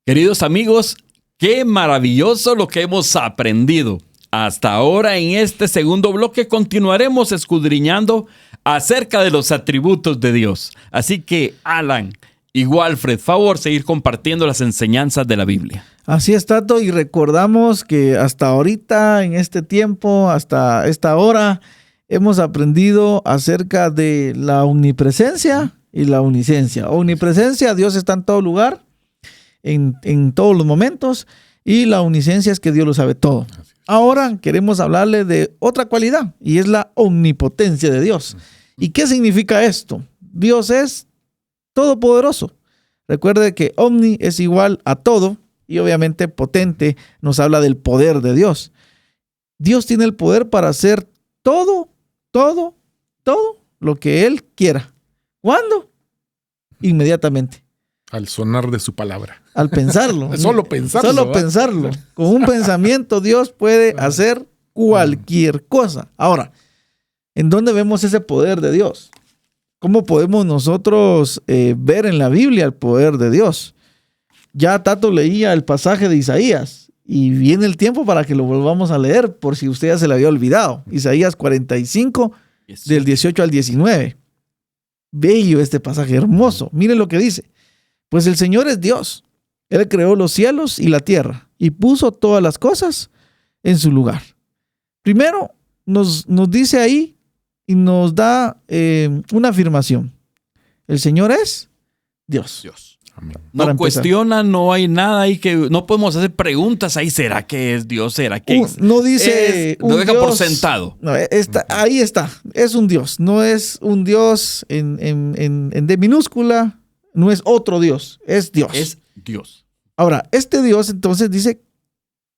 Queridos amigos, qué maravilloso lo que hemos aprendido. Hasta ahora, en este segundo bloque, continuaremos escudriñando acerca de los atributos de Dios. Así que, Alan y Walfred, favor seguir compartiendo las enseñanzas de la Biblia. Así es, Tato, y recordamos que hasta ahorita, en este tiempo, hasta esta hora, hemos aprendido acerca de la omnipresencia y la omnisciencia. Omnipresencia, Dios está en todo lugar, en todos los momentos, y la omnisciencia es que Dios lo sabe todo. Ahora queremos hablarle de otra cualidad, y es la omnipotencia de Dios. ¿Y qué significa esto? Dios es todopoderoso. Recuerde que omni es igual a todo, y obviamente potente nos habla del poder de Dios. Dios tiene el poder para hacer todo lo que Él quiera. ¿Cuándo? Inmediatamente. Al sonar de su palabra. Al pensarlo. Solo pensarlo. Solo ¿verdad? pensarlo. Con un pensamiento Dios puede hacer cualquier cosa. Ahora, ¿en dónde vemos ese poder de Dios? ¿Cómo podemos nosotros ver en la Biblia el poder de Dios? Ya Tato leía el pasaje de Isaías y viene el tiempo para que lo volvamos a leer por si usted ya se le había olvidado. Isaías 45, del 18 al 19. Bello este pasaje, hermoso. Miren lo que dice. Pues el Señor es Dios. Él creó los cielos y la tierra y puso todas las cosas en su lugar. Primero nos dice ahí y nos da una afirmación. El Señor es Dios. Amén. No Para cuestiona, no hay nada ahí que... No podemos hacer preguntas ahí. ¿Será que es Dios? ¿Será que es? No dice Lo un deja por Dios. sentado. No, ahí está. Es un Dios. No es un Dios en D minúscula. No es otro Dios. Es Dios. Es Dios. Ahora, este Dios entonces dice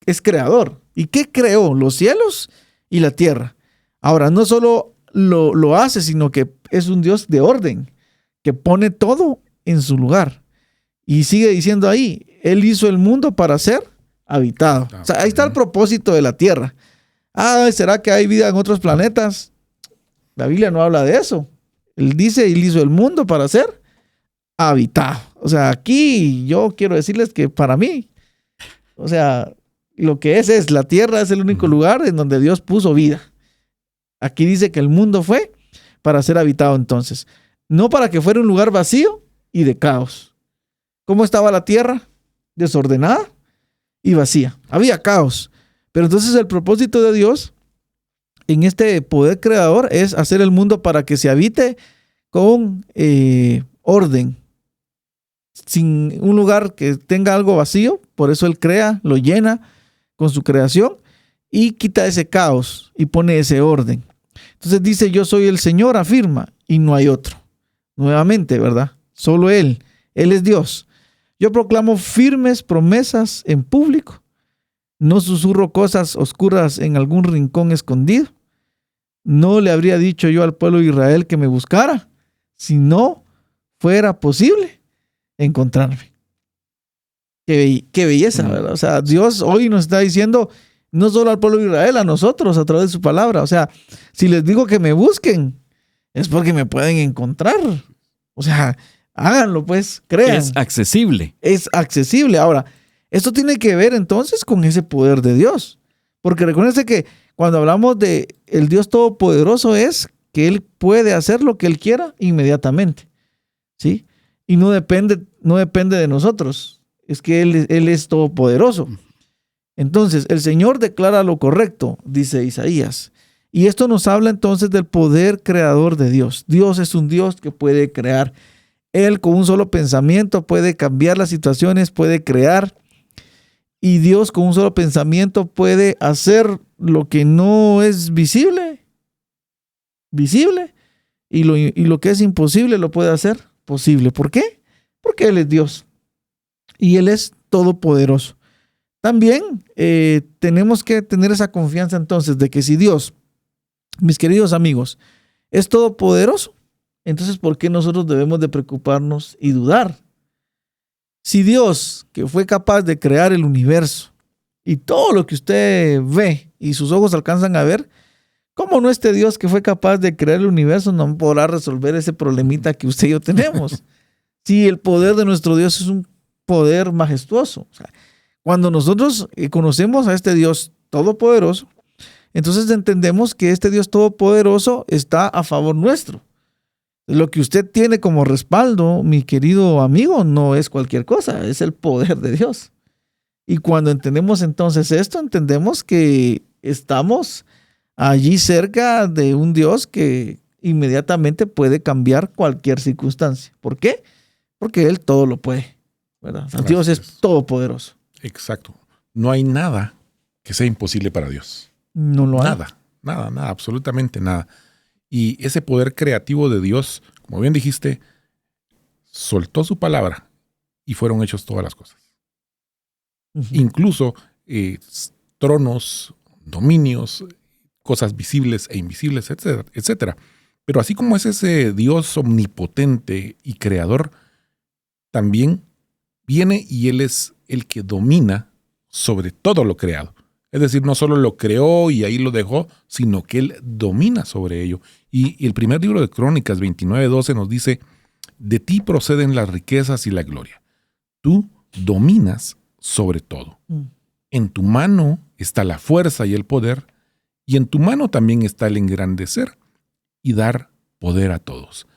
es creador. ¿Y qué creó? Los cielos y la tierra. Ahora, no solo lo hace, sino que es un Dios de orden, que pone todo en su lugar. Y sigue diciendo ahí, Él hizo el mundo para ser habitado. O sea, ahí está el propósito de la tierra. ¿Será que hay vida en otros planetas? La Biblia no habla de eso. Él dice, Él hizo el mundo para ser habitado. O sea, aquí yo quiero decirles que para mí, o sea, lo que es la tierra es el único lugar en donde Dios puso vida. Aquí dice que el mundo fue para ser habitado entonces. No para que fuera un lugar vacío y de caos. ¿Cómo estaba la tierra? Desordenada y vacía. Había caos. Pero entonces el propósito de Dios en este poder creador es hacer el mundo para que se habite con orden. Sin un lugar que tenga algo vacío. Por eso Él crea, lo llena con su creación y quita ese caos y pone ese orden. Entonces dice, yo soy el Señor, afirma, y no hay otro. Nuevamente, ¿verdad? Solo Él. Él es Dios. Yo proclamo firmes promesas en público. No susurro cosas oscuras en algún rincón escondido. No le habría dicho yo al pueblo de Israel que me buscara si no fuera posible encontrarme. Qué belleza, ¿verdad? O sea, Dios hoy nos está diciendo, no solo al pueblo de Israel, a nosotros a través de su palabra. O sea, si les digo que me busquen, es porque me pueden encontrar. O sea, háganlo pues, crean. Es accesible. Es accesible. Ahora, esto tiene que ver entonces con ese poder de Dios. Porque recuérdense que cuando hablamos de el Dios Todopoderoso es que Él puede hacer lo que Él quiera inmediatamente. ¿Sí? Y no depende de nosotros. Es que Él es todopoderoso. Entonces, el Señor declara lo correcto, dice Isaías. Y esto nos habla entonces del poder creador de Dios. Dios es un Dios que puede crear. Él con un solo pensamiento puede cambiar las situaciones, puede crear. Y Dios con un solo pensamiento puede hacer lo que no es visible. Y lo que es imposible lo puede hacer posible. ¿Por qué? Porque Él es Dios. Y Él es todopoderoso. También tenemos que tener esa confianza entonces de que si Dios, mis queridos amigos, es todopoderoso, entonces ¿por qué nosotros debemos de preocuparnos y dudar? Si Dios, que fue capaz de crear el universo y todo lo que usted ve y sus ojos alcanzan a ver, ¿cómo no este Dios que fue capaz de crear el universo no podrá resolver ese problemita que usted y yo tenemos? Si el poder de nuestro Dios es un poder majestuoso. O sea, cuando nosotros conocemos a este Dios todopoderoso, entonces entendemos que este Dios todopoderoso está a favor nuestro. Lo que usted tiene como respaldo, mi querido amigo, no es cualquier cosa, es el poder de Dios. Y cuando entendemos entonces esto, entendemos que estamos allí cerca de un Dios que inmediatamente puede cambiar cualquier circunstancia. ¿Por qué? Porque Él todo lo puede, ¿verdad? Dios es todopoderoso. Exacto. No hay nada que sea imposible para Dios. No lo hay. Nada, absolutamente nada. Y ese poder creativo de Dios, como bien dijiste, soltó su palabra y fueron hechos todas las cosas. Uh-huh. Incluso tronos, dominios, cosas visibles e invisibles, etcétera, etcétera. Pero así como es ese Dios omnipotente y creador, también viene y Él es el que domina sobre todo lo creado. Es decir, no solo lo creó y ahí lo dejó, sino que Él domina sobre ello. Y el primer libro de Crónicas 29:12 nos dice, de ti proceden las riquezas y la gloria. Tú dominas sobre todo. En tu mano está la fuerza y el poder, y en tu mano también está el engrandecer y dar poder a todos.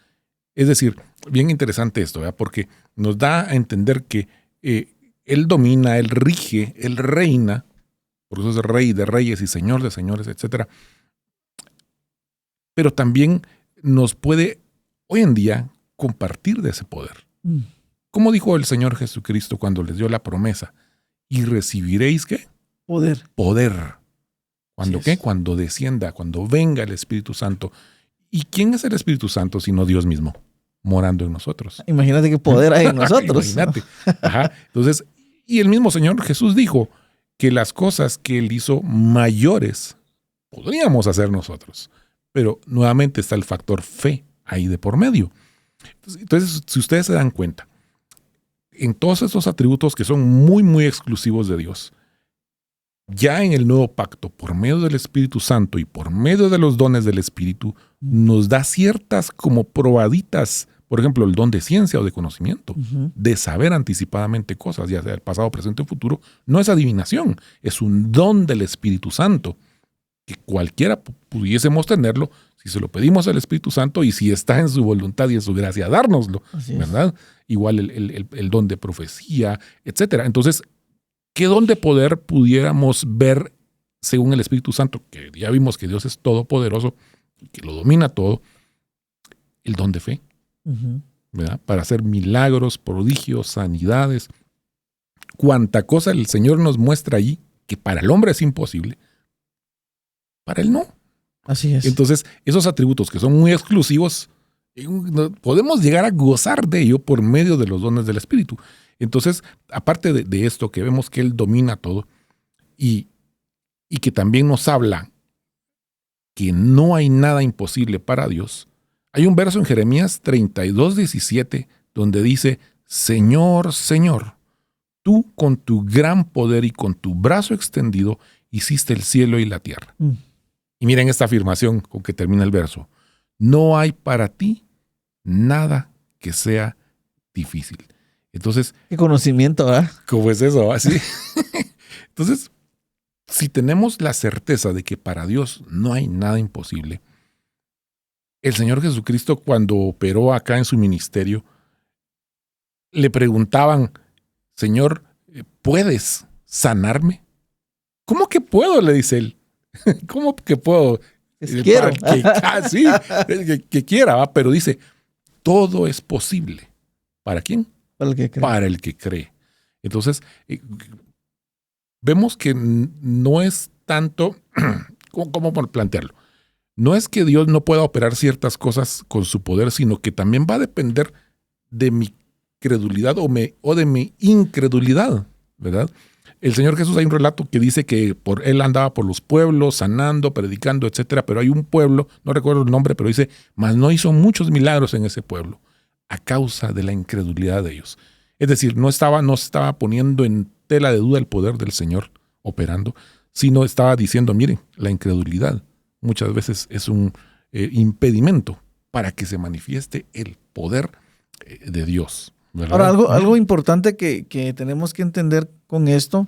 Es decir, bien interesante esto, ¿verdad? Porque nos da a entender que Él domina, Él rige, Él reina. Por eso es rey de reyes y señor de señores, etc. Pero también nos puede hoy en día compartir de ese poder. Como dijo el Señor Jesucristo cuando les dio la promesa, y recibiréis ¿qué? Poder. ¿Cuándo qué? Cuando descienda, cuando venga el Espíritu Santo. ¿Y quién es el Espíritu Santo sino Dios mismo morando en nosotros? Imagínate qué poder hay en nosotros. Imagínate. Ajá. Entonces, y el mismo Señor Jesús dijo que las cosas que Él hizo mayores podríamos hacer nosotros. Pero nuevamente está el factor fe ahí de por medio. Entonces, si ustedes se dan cuenta, en todos estos atributos que son muy, muy exclusivos de Dios, ya en el nuevo pacto, por medio del Espíritu Santo y por medio de los dones del Espíritu, nos da ciertas como probaditas. Por ejemplo, el don de ciencia o de conocimiento, de saber anticipadamente cosas, ya sea el pasado, presente o futuro, no es adivinación, es un don del Espíritu Santo, que cualquiera pudiésemos tenerlo si se lo pedimos al Espíritu Santo y si está en su voluntad y en su gracia dárnoslo, ¿verdad? Igual el don de profecía, etc. Entonces, ¿qué don de poder pudiéramos ver según el Espíritu Santo? Que ya vimos que Dios es todopoderoso, que lo domina todo. El don de fe. ¿Verdad? Para hacer milagros, prodigios, sanidades. Cuánta cosa el Señor nos muestra allí que para el hombre es imposible, para Él no. Así es. Entonces, esos atributos que son muy exclusivos, podemos llegar a gozar de ello por medio de los dones del Espíritu. Entonces, aparte de esto, que vemos que Él domina todo y que también nos habla que no hay nada imposible para Dios. Hay un verso en Jeremías 32:17 donde dice, Señor, Señor, tú con tu gran poder y con tu brazo extendido hiciste el cielo y la tierra. Y miren esta afirmación con que termina el verso. No hay para ti nada que sea difícil. Entonces, qué conocimiento, ¿verdad? ¿Cómo es eso? ¿Así? Entonces, si tenemos la certeza de que para Dios no hay nada imposible, el Señor Jesucristo, cuando operó acá en su ministerio, le preguntaban, Señor, ¿puedes sanarme? ¿Cómo que puedo? Le dice él. ¿Cómo que puedo? Quiero. Que quiera, ¿va? Pero dice, todo es posible ¿Para quién? Para el que cree. Para el que cree. Entonces, vemos que no es tanto, ¿cómo plantearlo? No es que Dios no pueda operar ciertas cosas con su poder, sino que también va a depender de mi credulidad o de mi incredulidad, ¿verdad? El Señor Jesús, hay un relato que dice que él andaba por los pueblos, sanando, predicando, etcétera, pero hay un pueblo, no recuerdo el nombre, pero dice, mas no hizo muchos milagros en ese pueblo, a causa de la incredulidad de ellos. Es decir, no estaba poniendo en tela de duda el poder del Señor operando, sino estaba diciendo, miren, la incredulidad muchas veces es un impedimento para que se manifieste el poder de Dios, ¿verdad? Ahora, algo importante que tenemos que entender con esto,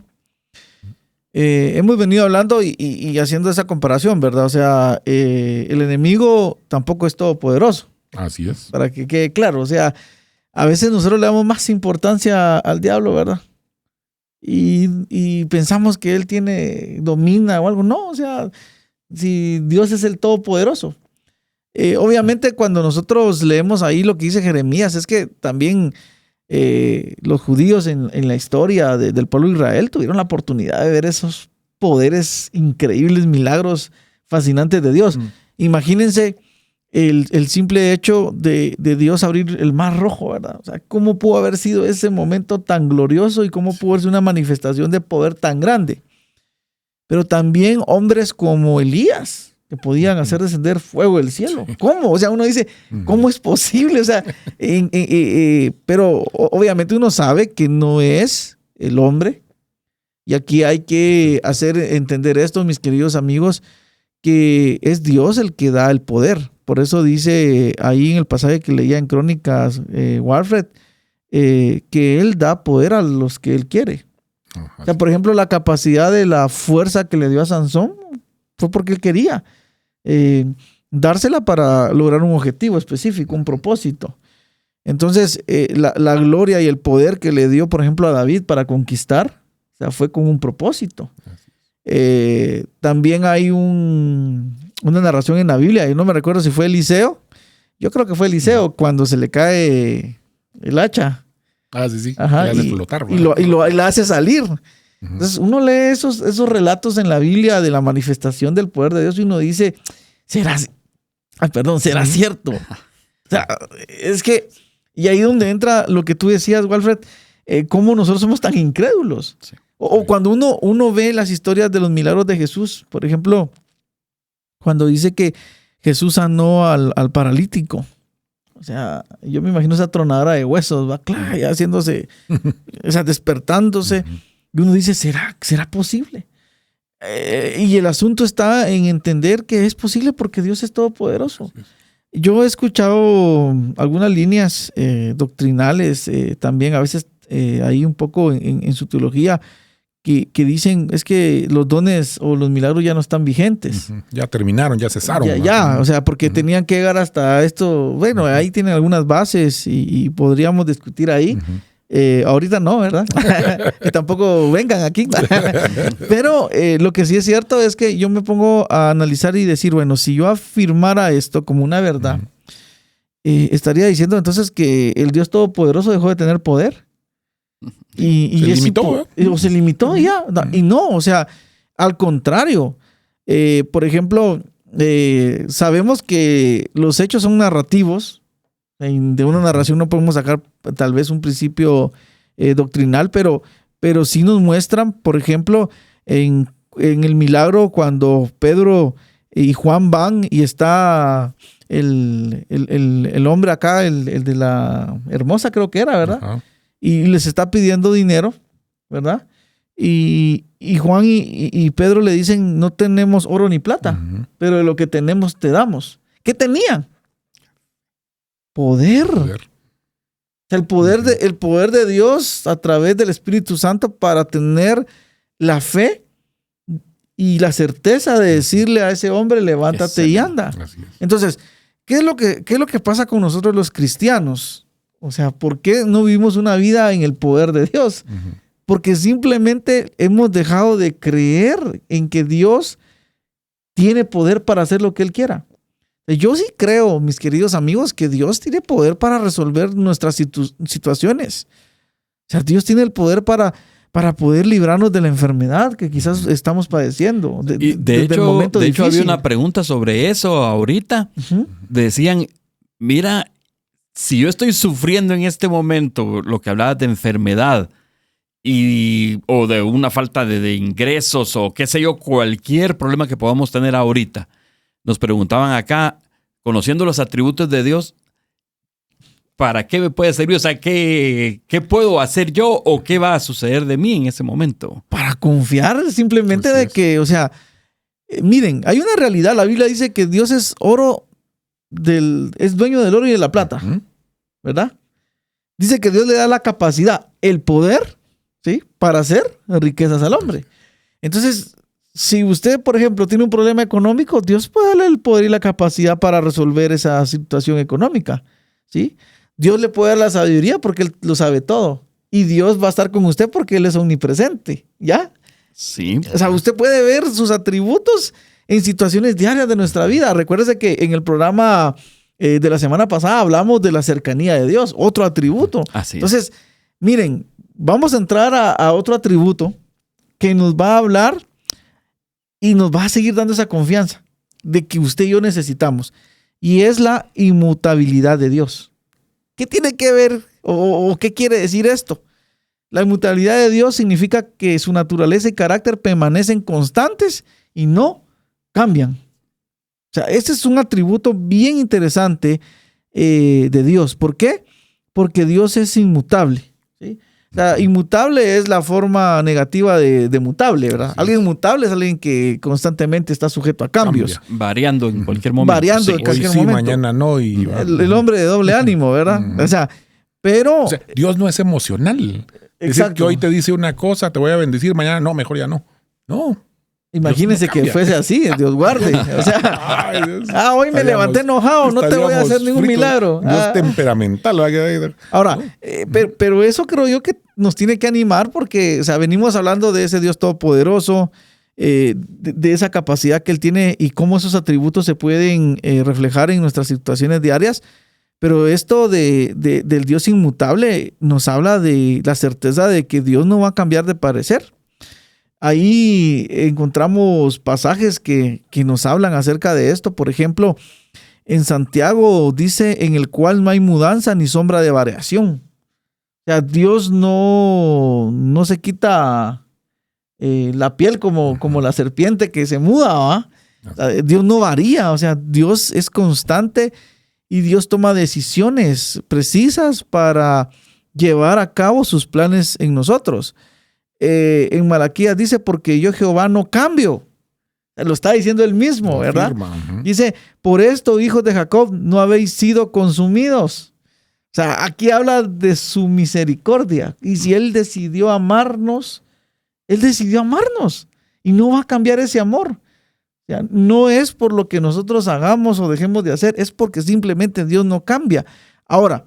hemos venido hablando y haciendo esa comparación, ¿verdad? O sea, el enemigo tampoco es todopoderoso. Así es. Para que quede claro, o sea, a veces nosotros le damos más importancia al diablo, ¿verdad? Y pensamos que él domina o algo. No, o sea, si Dios es el todopoderoso. Obviamente cuando nosotros leemos ahí lo que dice Jeremías, es que también los judíos en la historia del pueblo de Israel tuvieron la oportunidad de ver esos poderes increíbles, milagros fascinantes de Dios. Imagínense el simple hecho de Dios abrir el mar rojo, ¿verdad? O sea, ¿cómo pudo haber sido ese momento tan glorioso y cómo pudo ser una manifestación de poder tan grande? Pero también hombres como Elías, que podían hacer descender fuego del cielo. ¿Cómo? O sea, uno dice, ¿cómo es posible? O sea, pero obviamente uno sabe que no es el hombre. Y aquí hay que hacer entender esto, mis queridos amigos, que es Dios el que da el poder. Por eso dice ahí en el pasaje que leía en Crónicas, Walfred, que Él da poder a los que Él quiere. O sea, por ejemplo, la capacidad de la fuerza que le dio a Sansón fue porque Él quería dársela para lograr un objetivo específico, un propósito. Entonces, la gloria y el poder que le dio, por ejemplo, a David para conquistar, o sea, fue con un propósito. También hay una narración en la Biblia, yo no me recuerdo si fue Eliseo, yo creo que fue Eliseo, cuando se le cae el hacha. Ah, sí. Ajá, hace explotar, y la hace salir. Entonces uno lee esos relatos en la Biblia de la manifestación del poder de Dios y uno dice, ¿será cierto? O sea, es que, y ahí donde entra lo que tú decías, Walfred, cómo nosotros somos tan incrédulos. Sí. O cuando uno ve las historias de los milagros de Jesús, por ejemplo, cuando dice que Jesús sanó al paralítico. O sea, yo me imagino esa tronadora de huesos, va, claro, ya haciéndose, o sea, despertándose. Y uno dice, ¿será posible? Y el asunto está en entender que es posible porque Dios es todopoderoso. Yo he escuchado algunas líneas doctrinales también, a veces ahí un poco en su teología, que dicen es que los dones o los milagros ya no están vigentes. Ya terminaron, ya cesaron. Ya, o sea, porque tenían que llegar hasta esto. Bueno, ahí tienen algunas bases y podríamos discutir ahí. Ahorita no, ¿verdad? Y tampoco vengan aquí. Pero lo que sí es cierto es que yo me pongo a analizar y decir, bueno, si yo afirmara esto como una verdad, estaría diciendo entonces que el Dios Todopoderoso dejó de tener poder. Y se limitó, o se limitó ya. Y no, o sea, al contrario. Por ejemplo, sabemos que los hechos son narrativos. De una narración no podemos sacar tal vez un principio doctrinal, pero sí nos muestran, por ejemplo, en el milagro cuando Pedro y Juan van y está el hombre acá, el de la hermosa creo que era, ¿verdad? Ajá. Y les está pidiendo dinero, ¿verdad? Y Juan y Pedro le dicen, no tenemos oro ni plata, pero de lo que tenemos te damos. ¿Qué tenían? Poder. O sea, el poder de Dios a través del Espíritu Santo para tener la fe y la certeza de decirle a ese hombre, levántate y anda. Entonces, ¿qué es lo que pasa con nosotros los cristianos? O sea, ¿por qué no vivimos una vida en el poder de Dios? Porque simplemente hemos dejado de creer en que Dios tiene poder para hacer lo que Él quiera. Yo sí creo, mis queridos amigos, que Dios tiene poder para resolver nuestras situaciones. O sea, Dios tiene el poder para poder librarnos de la enfermedad que quizás estamos padeciendo. De hecho, había una pregunta sobre eso ahorita. Uh-huh. Decían, mira, si yo estoy sufriendo en este momento, lo que hablabas de enfermedad, o de una falta de ingresos, o qué sé yo, cualquier problema que podamos tener ahorita, nos preguntaban acá, conociendo los atributos de Dios, ¿para qué me puede servir? O sea, ¿qué puedo hacer yo o qué va a suceder de mí en ese momento? Para confiar simplemente de que, o sea, miren, hay una realidad. La Biblia dice que Dios es es dueño del oro y de la plata, ¿verdad? Dice que Dios le da la capacidad, el poder, ¿sí?, para hacer riquezas al hombre. Entonces, si usted, por ejemplo, tiene un problema económico, Dios puede darle el poder y la capacidad para resolver esa situación económica, ¿sí? Dios le puede dar la sabiduría porque Él lo sabe todo. Y Dios va a estar con usted porque Él es omnipresente, ¿ya? Sí. O sea, usted puede ver sus atributos en situaciones diarias de nuestra vida. Recuérdese que en el programa de la semana pasada hablamos de la cercanía de Dios, otro atributo. Así es. Entonces, miren, vamos a entrar a otro atributo que nos va a hablar y nos va a seguir dando esa confianza de que usted y yo necesitamos. Y es la inmutabilidad de Dios. ¿Qué tiene que ver o qué quiere decir esto? La inmutabilidad de Dios significa que su naturaleza y carácter permanecen constantes y no cambian. O sea, este es un atributo bien interesante de Dios. ¿Por qué? Porque Dios es inmutable, ¿sí? O sea, inmutable es la forma negativa de mutable, ¿verdad? Sí. Alguien mutable es alguien que constantemente está sujeto a cambios. Cambia. Variando en cualquier momento. Variando en Hoy cualquier sí, momento. mañana no. Y El hombre de doble ánimo, ¿verdad? O sea, pero... O sea, Dios no es emocional. Es decir, que hoy te dice una cosa, te voy a bendecir, mañana no, mejor ya no. No. Imagínense Dios no que cambia. fuese así, Dios guarde. O sea, Ay, Dios. hoy me levanté enojado, no te voy a hacer ningún milagro. Dios temperamental. Ahora, pero eso creo yo que nos tiene que animar porque, o sea, venimos hablando de ese Dios todopoderoso, de esa capacidad que Él tiene y cómo esos atributos se pueden reflejar en nuestras situaciones diarias. Pero esto del Dios inmutable nos habla de la certeza de que Dios no va a cambiar de parecer. Ahí encontramos pasajes que nos hablan acerca de esto. Por ejemplo, en Santiago dice, en el cual no hay mudanza ni sombra de variación. O sea, Dios no se quita la piel como la serpiente que se muda, ¿va? O sea, Dios no varía, o sea, Dios es constante y Dios toma decisiones precisas para llevar a cabo sus planes en nosotros. En Malaquías dice, porque yo Jehová no cambio. Lo está diciendo él mismo, ¿verdad? Afirma, Dice, por esto, hijos de Jacob, no habéis sido consumidos. O sea, aquí habla de su misericordia. Y si Él decidió amarnos, Él decidió amarnos. Y no va a cambiar ese amor. O sea, no es por lo que nosotros hagamos o dejemos de hacer, es porque simplemente Dios no cambia. Ahora,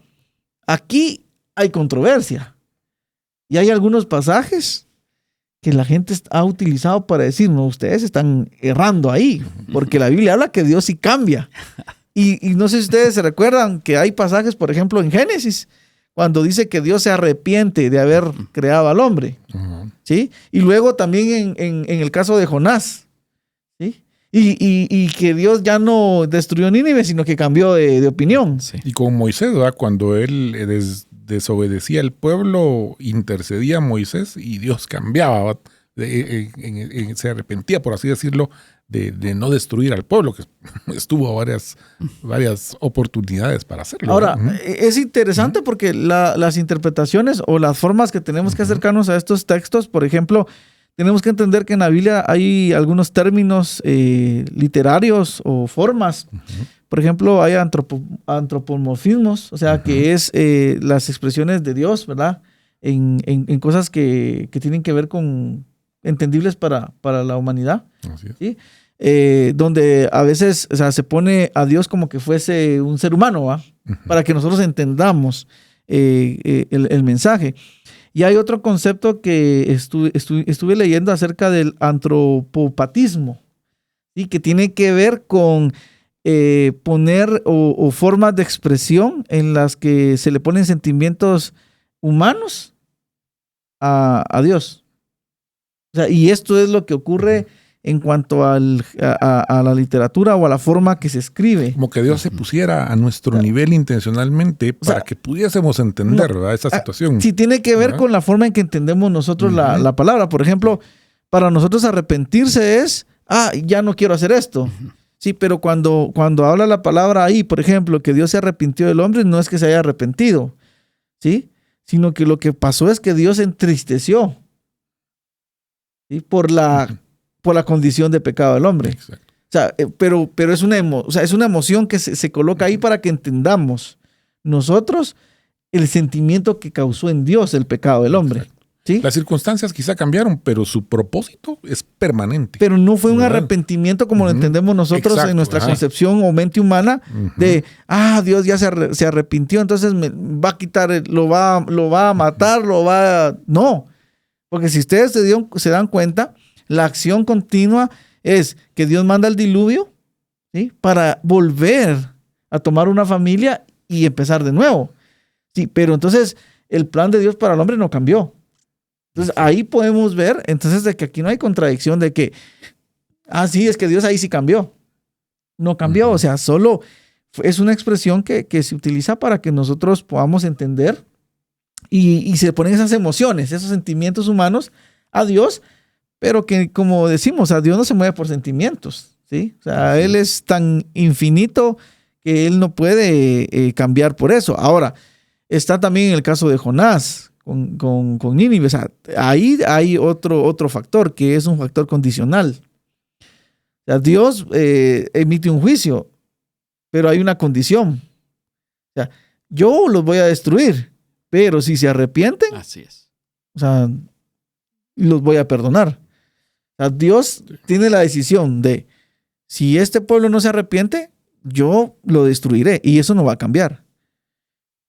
aquí hay controversia. Y hay algunos pasajes que la gente ha utilizado para decir, no, ustedes están errando ahí, porque la Biblia habla que Dios sí cambia. Y no sé si ustedes se recuerdan que hay pasajes, por ejemplo, en Génesis, cuando dice que Dios se arrepiente de haber creado al hombre, ¿sí? Y luego también en el caso de Jonás, ¿sí? Y que Dios ya no destruyó Nínive, sino que cambió de opinión. Sí. Y con Moisés, ¿verdad? Cuando él desobedecía al pueblo, intercedía a Moisés y Dios cambiaba, ¿verdad? Se arrepentía, por así decirlo, de no destruir al pueblo, que estuvo varias oportunidades para hacerlo. Ahora, es interesante porque las interpretaciones o las formas que tenemos que acercarnos a estos textos, por ejemplo, tenemos que entender que en la Biblia hay algunos términos literarios o formas. Por ejemplo, hay antropomorfismos, o sea, que es las expresiones de Dios, ¿verdad? En cosas que tienen que ver con entendibles para la humanidad. Así es. ¿Sí? Donde a veces, o sea, se pone a Dios como que fuese un ser humano, ¿va? Para que nosotros entendamos el mensaje. Y hay otro concepto que estuve leyendo acerca del antropopatismo, ¿sí? Que tiene que ver con poner o formas de expresión en las que se le ponen sentimientos humanos a Dios. O sea, y esto es lo que ocurre en cuanto a la literatura o a la forma que se escribe. Como que Dios se pusiera a nuestro nivel intencionalmente para que pudiésemos entender, ¿verdad?, esa situación. Sí, tiene que ver con la forma en que entendemos nosotros la palabra. Por ejemplo, para nosotros arrepentirse es, ya no quiero hacer esto. Sí, pero cuando habla la palabra ahí, por ejemplo, que Dios se arrepintió del hombre, no es que se haya arrepentido, ¿sí? Sino que lo que pasó es que Dios se entristeció, ¿sí? Por la condición de pecado del hombre. Exacto. O sea, pero es es una emoción que se coloca ahí para que entendamos nosotros el sentimiento que causó en Dios el pecado del hombre. Exacto. ¿Sí? Las circunstancias quizá cambiaron, pero su propósito es permanente. Pero no fue un ¿verdad? Arrepentimiento como lo entendemos nosotros. Exacto, En nuestra ajá. concepción o mente humana de, Dios ya se arrepintió, entonces me va a quitar, lo va a matar, No, porque si ustedes se dan cuenta, la acción continua es que Dios manda el diluvio, ¿sí?, para volver a tomar una familia y empezar de nuevo. Sí, pero entonces el plan de Dios para el hombre no cambió. Entonces ahí podemos ver entonces de que aquí no hay contradicción de que, sí, es que Dios ahí sí cambió. No cambió, o sea, solo es una expresión que se utiliza para que nosotros podamos entender y se ponen esas emociones, esos sentimientos humanos a Dios, pero que, como decimos, a Dios no se mueve por sentimientos, ¿sí? O sea, Él es tan infinito que Él no puede cambiar por eso. Ahora, está también el caso de Jonás con Nínive. O sea, ahí hay otro factor, que es un factor condicional. O sea, Dios emite un juicio, pero hay una condición. O sea, yo los voy a destruir, pero si se arrepienten, Así es. o sea, los voy a perdonar. O sea, Dios tiene la decisión de, si este pueblo no se arrepiente, yo lo destruiré y eso no va a cambiar.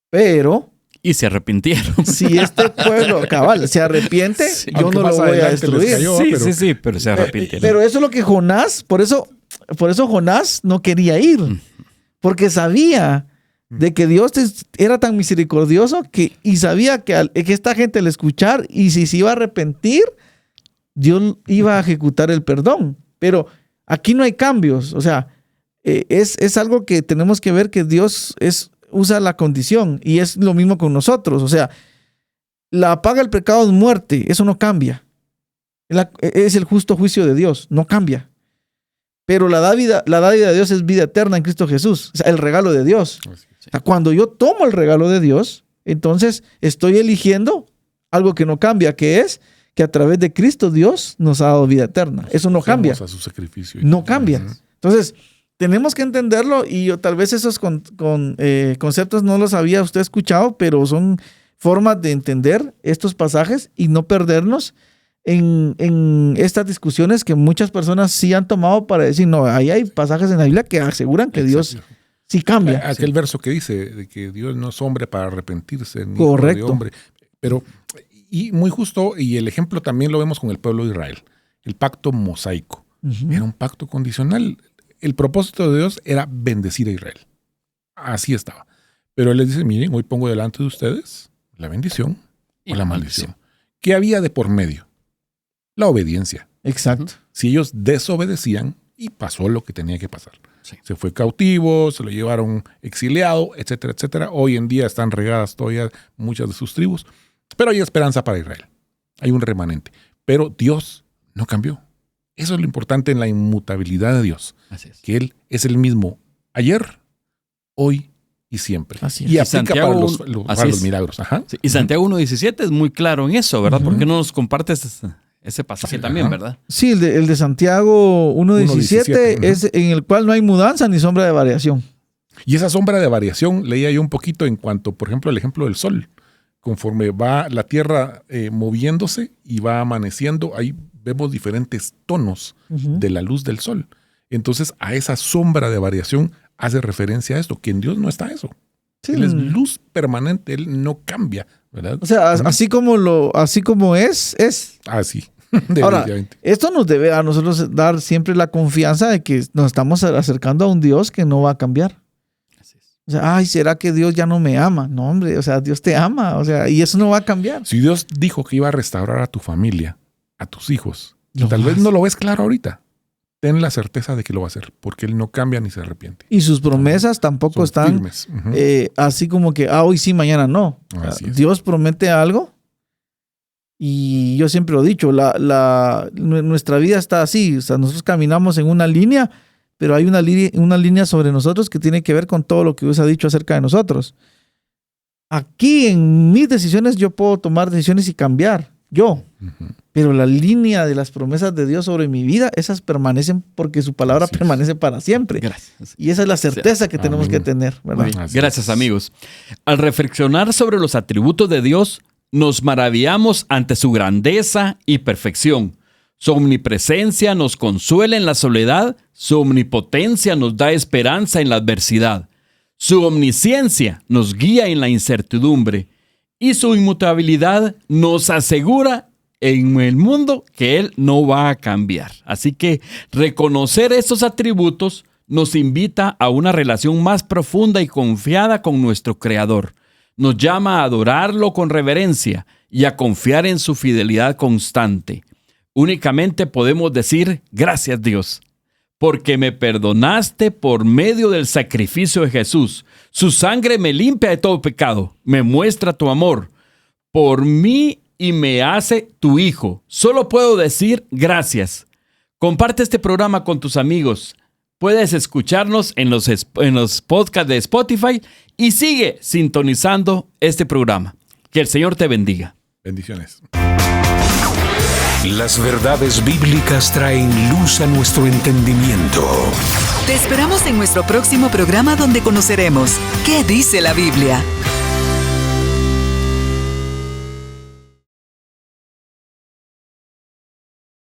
Pero Y se arrepintieron. si este pueblo cabal se arrepiente, Sí. yo Aunque no lo más voy a adelante les destruir. cayó. Sí, pero se arrepintieron. Pero eso es lo que Jonás, por eso Jonás no quería ir, porque sabía de que Dios era tan misericordioso y sabía que esta gente al escuchar y si se iba a arrepentir, Dios iba a ejecutar el perdón. Pero aquí no hay cambios, o sea, es algo que tenemos que ver, que Dios usa la condición, y es lo mismo con nosotros. O sea, la paga del pecado es muerte, eso no cambia. Es el justo juicio de Dios, no cambia. Pero la dádiva de Dios es vida eterna en Cristo Jesús, o sea, el regalo de Dios. O sea, cuando yo tomo el regalo de Dios, entonces estoy eligiendo algo que no cambia, que es que a través de Cristo Dios nos ha dado vida eterna. Eso no cambia. A su sacrificio. No cambia. Entonces, tenemos que entenderlo, y tal vez esos conceptos no los había usted escuchado, pero son formas de entender estos pasajes y no perdernos en estas discusiones que muchas personas sí han tomado para decir, no, ahí hay pasajes en la Biblia que aseguran que Dios sí cambia. Aquel verso que dice de que Dios no es hombre para arrepentirse, ni Correcto. hijo de hombre. Pero, y muy justo, y el ejemplo también lo vemos con el pueblo de Israel. El pacto mosaico. Era un pacto condicional. El propósito de Dios era bendecir a Israel. Así estaba. Pero Él les dice, miren, hoy pongo delante de ustedes la bendición Y o la la maldición. ¿Qué había de por medio? La obediencia. Exacto. Si ellos desobedecían, y pasó lo que tenía que pasar. Sí. Se fue cautivo, se lo llevaron exiliado, etcétera, etcétera. Hoy en día están regadas todavía muchas de sus tribus, pero hay esperanza para Israel. Hay un remanente. Pero Dios no cambió. Eso es lo importante en la inmutabilidad de Dios. Así es. Que Él es el mismo ayer, hoy y siempre. Así es. Y Y aplica Santiago, para así los es. milagros. Ajá. Sí, y Santiago 1.17 es muy claro en eso, ¿verdad? ¿Por qué no nos compartes ese pasaje también, verdad? Sí, el de Santiago 1.17 1:17, es en el cual no hay mudanza ni sombra de variación. Y esa sombra de variación leía yo un poquito en cuanto, por ejemplo, el ejemplo del sol. Conforme va la tierra moviéndose y va amaneciendo, ahí vemos diferentes tonos de la luz del sol. Entonces, a esa sombra de variación hace referencia a esto, que en Dios no está eso. Sí. Él es luz permanente, Él no cambia, ¿verdad? O sea, así como es. Así. Ahora, Definitivamente. esto nos debe a nosotros dar siempre la confianza de que nos estamos acercando a un Dios que no va a cambiar. O sea, ay, ¿será que Dios ya no me ama? No, hombre, o sea, Dios te ama, o sea, y eso no va a cambiar. Si Dios dijo que iba a restaurar a tu familia, a tus hijos, y Lo tal vez hace. no lo ves claro ahorita, ten la certeza de que lo va a hacer, porque Él no cambia ni se arrepiente. Y sus promesas tampoco Son están firmes. Ujú. así como que, hoy sí, mañana no. Así es. Dios promete algo y yo siempre lo he dicho, nuestra vida está así, o sea, nosotros caminamos en una línea, pero hay una línea sobre nosotros que tiene que ver con todo lo que Dios ha dicho acerca de nosotros. Aquí en mis decisiones yo puedo tomar decisiones y cambiar, yo. Ujú. Pero la línea de las promesas de Dios sobre mi vida, esas permanecen porque su palabra Así es. permanece para siempre. Gracias. Y esa es la certeza que tenemos Amén. que tener, ¿verdad? Muy bien. Así Gracias, es. amigos. Al reflexionar sobre los atributos de Dios, nos maravillamos ante su grandeza y perfección. Su omnipresencia nos consuela en la soledad, su omnipotencia nos da esperanza en la adversidad, su omnisciencia nos guía en la incertidumbre y su inmutabilidad nos asegura en el mundo que Él no va a cambiar. Así que reconocer estos atributos nos invita a una relación más profunda y confiada con nuestro Creador. Nos llama a adorarlo con reverencia y a confiar en su fidelidad constante. Únicamente podemos decir, gracias Dios, porque me perdonaste por medio del sacrificio de Jesús. Su sangre me limpia de todo pecado, me muestra tu amor por mí y me hace tu hijo. Solo puedo decir gracias. Comparte este programa con tus amigos. Puedes escucharnos en los podcasts de Spotify y sigue sintonizando este programa. Que el Señor te bendiga. Bendiciones. Las verdades bíblicas traen luz a nuestro entendimiento. Te esperamos en nuestro próximo programa donde conoceremos qué dice la Biblia.